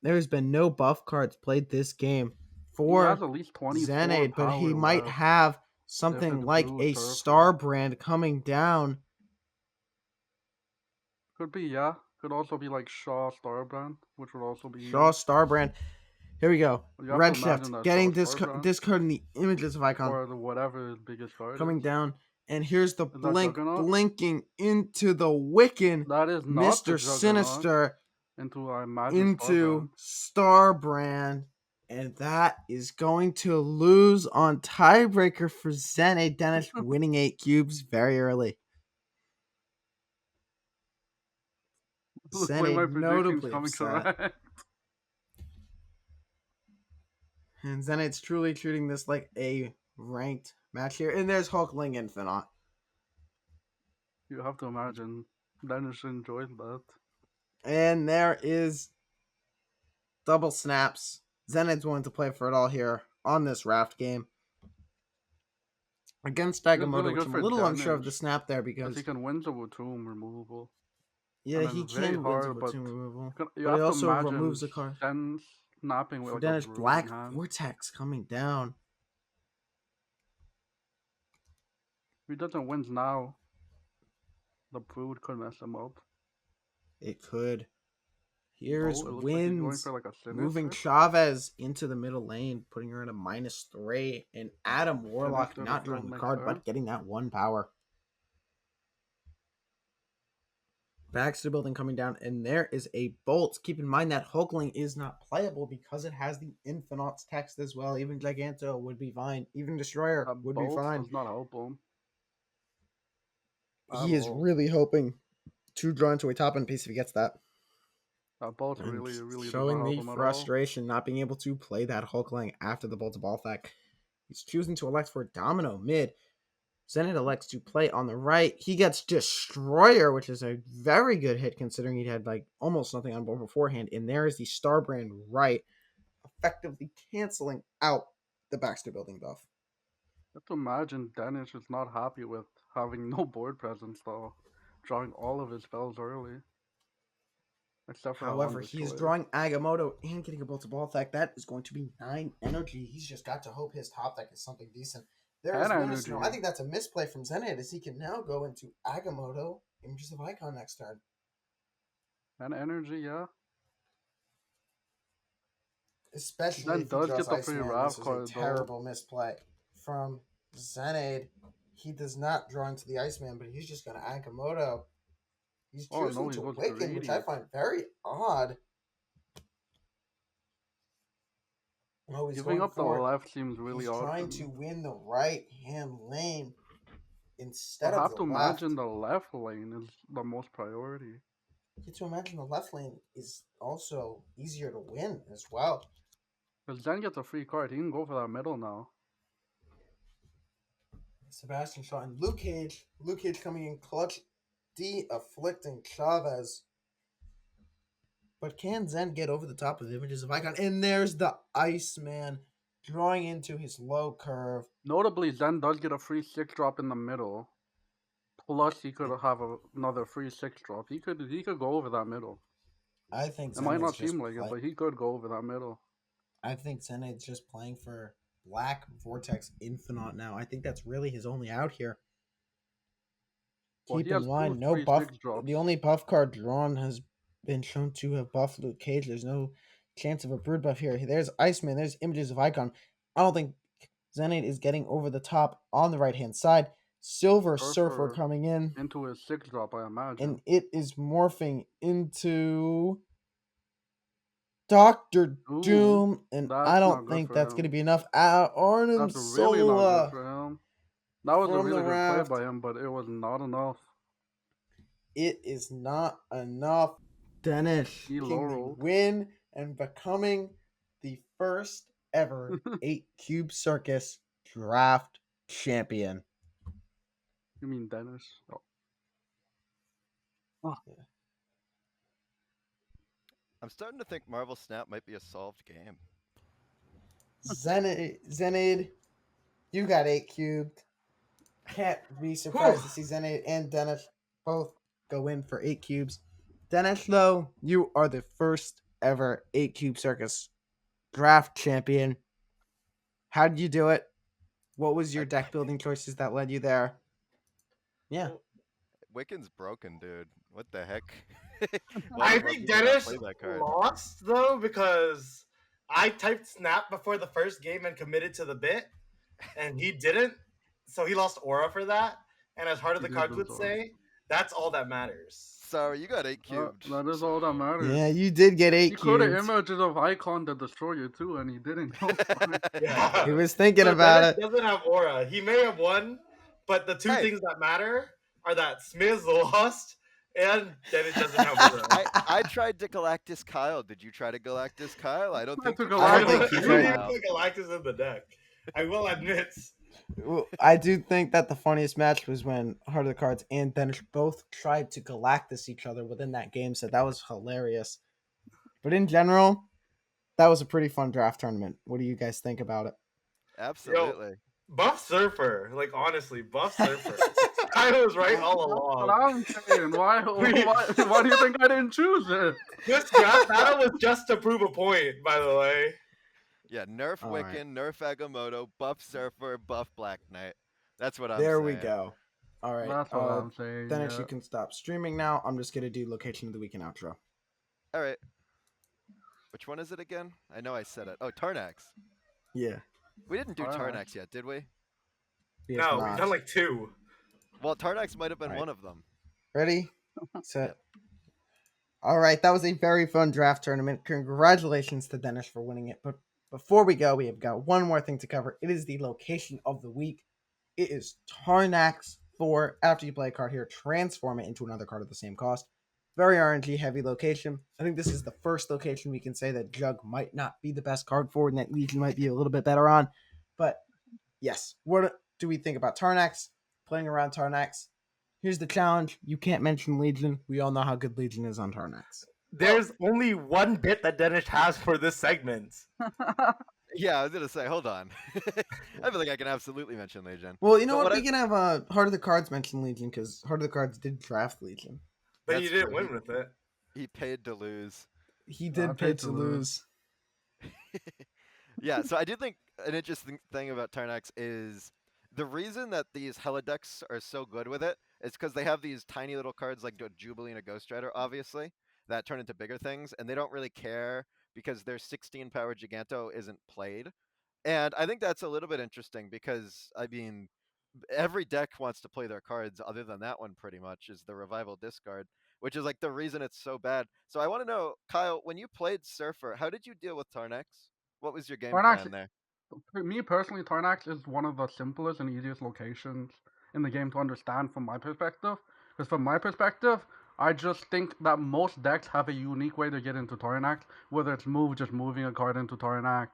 There's been no buff cards played this game for Xenaid, but he might have something like a Star Brand coming down. Could be, yeah. Could also be like Shaw Starbrand, which would also be Shaw Starbrand. Here we go. Red shift. Getting discarding the Images of Icon. Or whatever his biggest card coming down. And here's the blink blinking into the Wiccan. That is not Mr. Sinister. Into Starbrand. And that is going to lose on tiebreaker for Xenaid. Denish winning 8 cubes very early. Xenaid notably upset. And Xenaid's truly treating this like a ranked match here. And there's Hulkling Infinite. You have to imagine Denish enjoys that. And there is double snaps. Xenaid's willing to play for it all here on this raft game. Against Agamotto, really which I'm a little unsure of the snap there because he can win the Tomb removal. Yeah, he can win the Tomb removal. But he also removes a card. Snapping with Denish Black Vortex coming down. If he doesn't win now, the Brood could mess him up. It could. Here's Wins like moving Chavez into the middle lane, putting her in a -3, and Adam Warlock not drawing the card, but getting that 1 power. Baxter building coming down, and there is a Bolt. Keep in mind that Hulkling is not playable because it has the Infinite's text as well. Even Giganto would be fine. Even Destroyer would be fine. Does not help him. He is really hoping to draw into a top-end piece if he gets that. Bolt really showing the frustration not being able to play that Hulkling after the Bolt of Balthak. He's choosing to elect for Domino mid. xenaid elects to play on the right. He gets Destroyer, which is a very good hit considering he had like almost nothing on board beforehand. And there is the Starbrand right, effectively canceling out the Baxter building buff. I have to imagine Danish is not happy with having no board presence though, drawing all of his spells early. Except for However, he is drawing Agamotto and getting a Bolt to Ball effect. That is going to be 9 energy. He's just got to hope his top deck is something decent. There is energy. I think that's a misplay from xenaid as he can now go into Agamotto, Images of Icon next turn. And energy, yeah. Especially Then if he does draws get the Iceman. free Rav This is card, a terrible misplay from xenaid. He does not draw into the Iceman, but he's just going to Agamotto. He's choosing to Wicked, which I find very odd. Oh, he's Giving going up the for it. left seems really odd. He's trying to win the right-hand lane instead I of have the to left. imagine the left lane is the most priority. You get to imagine the left lane is also easier to win as well. Because Zen gets a free card. He can go for that middle now. Sebastian Shaw and Luke Cage. Luke Cage coming in clutch, de-afflicting Chavez. But can Zen get over the top of Images of Icon? And there's the Iceman drawing into his low curve. Notably, Zen does get a free 6-drop in the middle. Plus, he could have another free 6-drop. He could go over that middle. I think it might not seem like it, but he could go over that middle. I think Xenaid's just playing for Black Vortex Infinite now. I think that's really his only out here. Keep in mind, no buff. The only buff card drawn has been shown to have buffed Luke Cage. There's no chance of a brood buff here. There's Iceman. There's Images of Icon. I don't think Xenaid is getting over the top on the right-hand side. Silver Surfer coming in. Into his 6-drop, I imagine. And it is morphing into Dr. Doom. And I don't think that's going to be enough. Arnim That's really not good for him. That was a really good play by him, but it was not enough. It is not enough. Denish can win and becoming the first ever 8-cube Circus draft champion. You mean Dennis? Oh. Yeah. I'm starting to think Marvel Snap might be a solved game. Xenaid, you got 8-cubed. Can't be surprised to see Xenaid and Dennis both go in for 8 cubes. Dennis, though, you are the first ever 8-cube Circus draft champion. How did you do it? What was your deck building choices that led you there? Yeah. Wiccan's broken, dude. What the heck? I think Dennis lost, though, because I typed Snap before the first game and committed to the bit, and he didn't. So he lost aura for that. And as hard as the cards would say, that's all that matters. Sorry, you got 8 cubed. That is all that matters. Yeah, you did get 8 cubed. He could have Images of Icon to destroy you too, and he didn't. Yeah. He was thinking about it. He doesn't have aura. He may have won, but the two things that matter are that Smlz lost and Dennis doesn't have aura. I tried to Galactus Kyle. Did you try to Galactus Kyle? I don't think he tried. Galactus in the deck. I will admit. I do think that the funniest match was when Heart of the Cards and Denish both tried to Galactus each other within that game, so that was hilarious. But in general, that was a pretty fun draft tournament. What do you guys think about it? Absolutely. Yo, buff Surfer, like honestly, buff Surfer. I was right all along. That's what I'm saying. Why do you think I didn't choose it? This draft battle was just to prove a point, by the way. Yeah, nerf Wiccan, nerf Agamotto, buff Surfer, buff Black Knight. That's what I'm saying. There we go. All right. That's what I'm saying. Dennis, you can stop streaming now. I'm just going to do location of the week and outro. All right. Which one is it again? I know I said it. Oh, Tarnax. Yeah. We didn't do Tarnax yet, did we? No, we've done like 2. Well, Tarnax might have been one of them. Ready? Set. All right. That was a very fun draft tournament. Congratulations to Dennis for winning it. But before we go, we have got one more thing to cover. It is the location of the week. It is Tarnax 4. After you play a card here, transform it into another card at the same cost. Very RNG heavy location. I think this is the first location we can say that Jug might not be the best card for and that Legion might be a little bit better on. But yes. What do we think about Tarnax? Playing around Tarnax. Here's the challenge. You can't mention Legion. We all know how good Legion is on Tarnax. There's only one bit that Denish has for this segment. Yeah, I was gonna say, hold on. I feel like I can absolutely mention Legion. Well, you know But what? what We can have Heart of the Cards mention Legion because Heart of the Cards did draft Legion. But That's you didn't true. win with it. He paid to lose. He I did pay paid to to lose. Yeah, so I do think an interesting thing about Tarnax is the reason that these Hella decks are so good with it is because they have these tiny little cards like Jubilee and a Ghost Rider, obviously, that turn into bigger things, and they don't really care because their 16 power Giganto isn't played. And I think that's a little bit interesting because, I mean, every deck wants to play their cards other than that one pretty much is the Revival discard, which is like the reason it's so bad. So I want to know, Kyle, when you played Surfer, how did you deal with Tarnax? What was your game Tarnax, plan there? for me personally, Tarnax is one of the simplest and easiest locations in the game to understand from my perspective. Because from my perspective, I just think that most decks have a unique way to get into Tarnax. Whether it's just moving a card into Tarnax,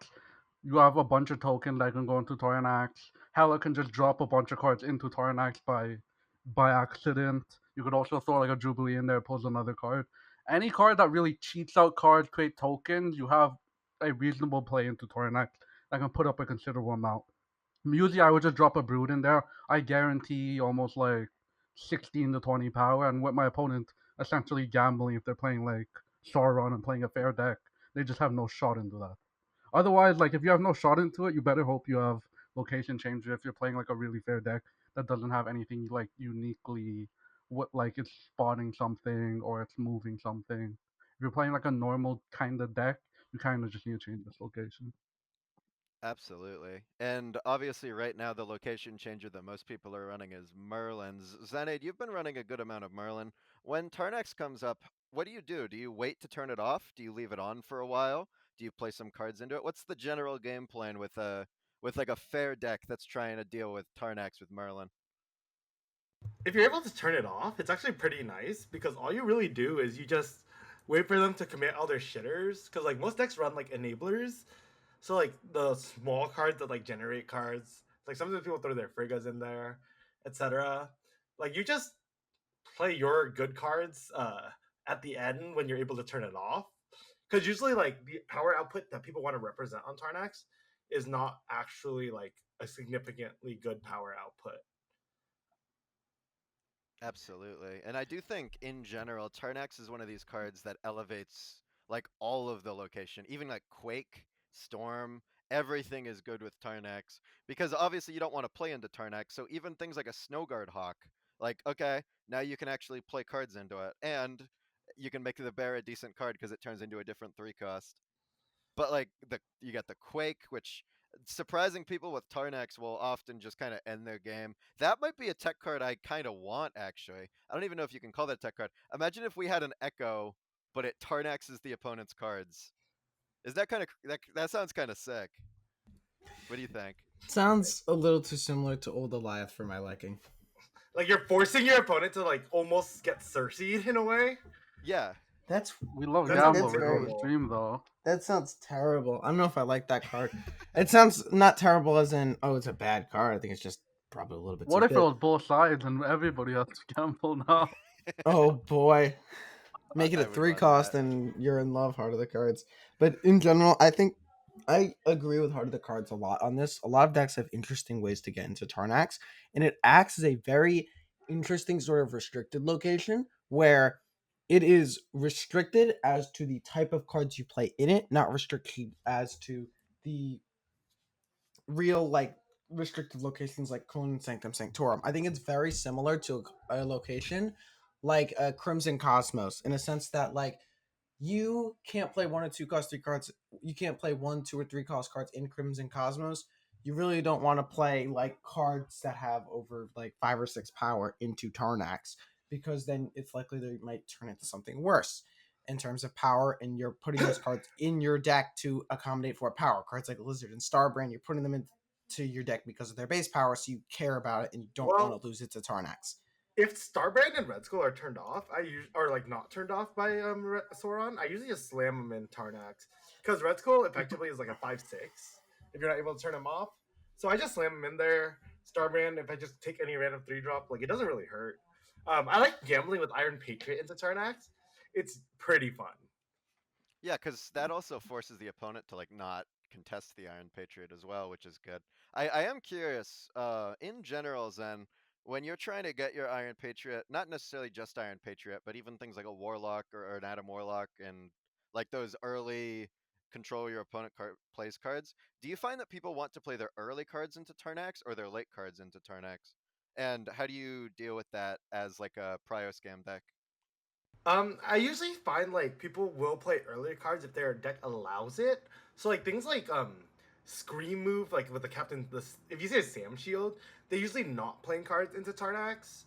you have a bunch of tokens that can go into Tarnax. Hella can just drop a bunch of cards into Tarnax by accident. You could also throw like a Jubilee in there, pulls another card. Any card that really cheats out cards, create tokens, you have a reasonable play into Tornax that can put up a considerable amount. Usually, I would just drop a Brood in there. I guarantee almost like 16 to 20 power, and with my opponent essentially gambling if they're playing like Sauron and playing a fair deck, they just have no shot into that. Otherwise, like if you have no shot into it, you better hope you have location changer if you're playing like a really fair deck that doesn't have anything like uniquely what like it's spawning something or it's moving something. If you're playing like a normal kind of deck, you kind of just need to change this location. Absolutely. And obviously, right now, the location changer that most people are running is Merlin's. Xenaid, you've been running a good amount of Merlin. When Tarnax comes up, what do you do? Do you wait to turn it off? Do you leave it on for a while? Do you play some cards into it? What's the general game plan with like a fair deck that's trying to deal with Tarnax with Merlin? If you're able to turn it off, it's actually pretty nice because all you really do is you just wait for them to commit all their shitters. Because like most decks run like enablers, so like the small cards that like generate cards, like sometimes people throw their Frigas in there, etc. Like you just play your good cards at the end when you're able to turn it off. Because usually like the power output that people want to represent on Tarnax is not actually like a significantly good power output. Absolutely. And I do think in general, Tarnax is one of these cards that elevates like all of the location, even like Quake, Storm, everything is good with Tarnax because obviously you don't want to play into Tarnax. So even things like a Snowguard Hawk, like, okay, now you can actually play cards into it and you can make the bear a decent card because it turns into a different 3 cost. But like you got the Quake, which surprising people with Tarnax will often just kind of end their game. That might be a tech card I kind of want actually. I don't even know if you can call that a tech card. Imagine if we had an Echo, but it Tarnaxes the opponent's cards. Is that kind of that sounds kind of sick? What do you think? Sounds a little too similar to Old Goliath for my liking. Like you're forcing your opponent to like almost get Cersei'd in a way. Yeah, That's We love That's gamble here on the unbearable. stream though. that sounds terrible. I don't know if I like that card. It sounds not terrible as in it's a bad card. I think it's just probably a little bit too What if it good. was both sides and everybody has to gamble now? Oh boy. Make it I a would 3 cost that. and you're in love, Heart of the Cards. But in general, I think I agree with Heart of the Cards a lot on this. A lot of decks have interesting ways to get into Tarnax, and it acts as a very interesting sort of restricted location where it is restricted as to the type of cards you play in it, not restricted as to the real like restricted locations like Clone Sanctum Sanctorum. I think it's very similar to a location like Crimson Cosmos in a sense that like you can't play 1 or 2 cost 3 cards. You can't play 1, 2, or 3 cost cards in Crimson Cosmos. You really don't want to play like cards that have over like 5 or 6 power into Tarnax because then it's likely they might turn into something worse in terms of power, and you're putting those cards in your deck to accommodate for power. Cards like Lizard and Starbrand, you're putting them into your deck because of their base power, so you care about it and you don't want Well, to lose it to Tarnax. if Starbrand and Red Skull are turned off, or like not turned off by Sauron, I usually just slam them in Tarnax because Red Skull effectively is like a 5/6 if you're not able to turn him off. So I just slam them in there. Starbrand, if I just take any random 3-drop, like it doesn't really hurt. I like gambling with Iron Patriot into turn X. It's pretty fun. Yeah, because that also forces the opponent to like not contest the Iron Patriot as well, which is good. I am curious, in general, Zen, when you're trying to get your Iron Patriot, not necessarily just Iron Patriot, but even things like a Warlock or an Adam Warlock and like those early control your opponent plays cards, do you find that people want to play their early cards into turn X or their late cards into turn X? And how do you deal with that as like a Prio Scam deck? I usually find like people will play earlier cards if their deck allows it. So like things like Scream move, like with the captain, if you say Sam Shield, they're usually not playing cards into Tarnax.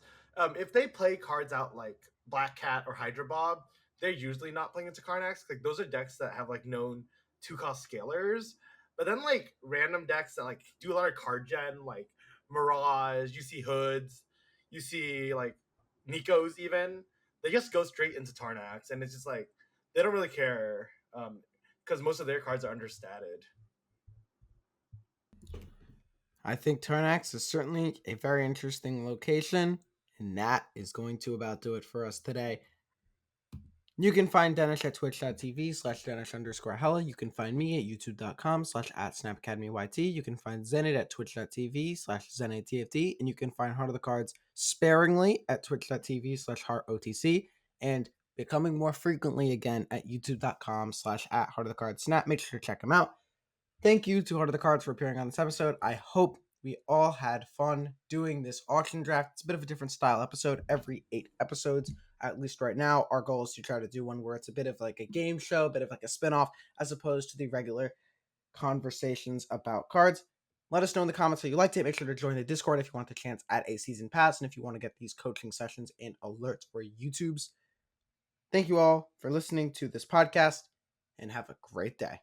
If they play cards out like Black Cat or Hydra Bob, they're usually not playing into Karnax. Like those are decks that have like known 2-cost scalers. But then like random decks that like do a lot of card gen, like Mirage, you see Hoods, you see like Nikos even, they just go straight into Tarnax, and it's just like they don't really care because most of their cards are understated. I think Turnax is certainly a very interesting location, and that is going to about do it for us today. You can find Denish at twitch.tv/Denish_Hella. You can find me at youtube.com/@SnapAcademyYT. You can find xenaid at twitch.tv/XenaidTFT. And you can find Heart of the Cards sparingly at twitch.tv/HeartOTC. And becoming more frequently again at youtube.com/@HeartOfTheCards. Make sure to check them out. Thank you to Heart of the Cards for appearing on this episode. I hope we all had fun doing this auction draft. It's a bit of a different style episode every 8 episodes, at least right now. Our goal is to try to do one where it's a bit of like a game show, a bit of like a spinoff, as opposed to the regular conversations about cards. Let us know in the comments how you liked it. Make sure to join the Discord if you want the chance at a season pass, and if you want to get these coaching sessions and alerts for YouTubes. Thank you all for listening to this podcast, and have a great day.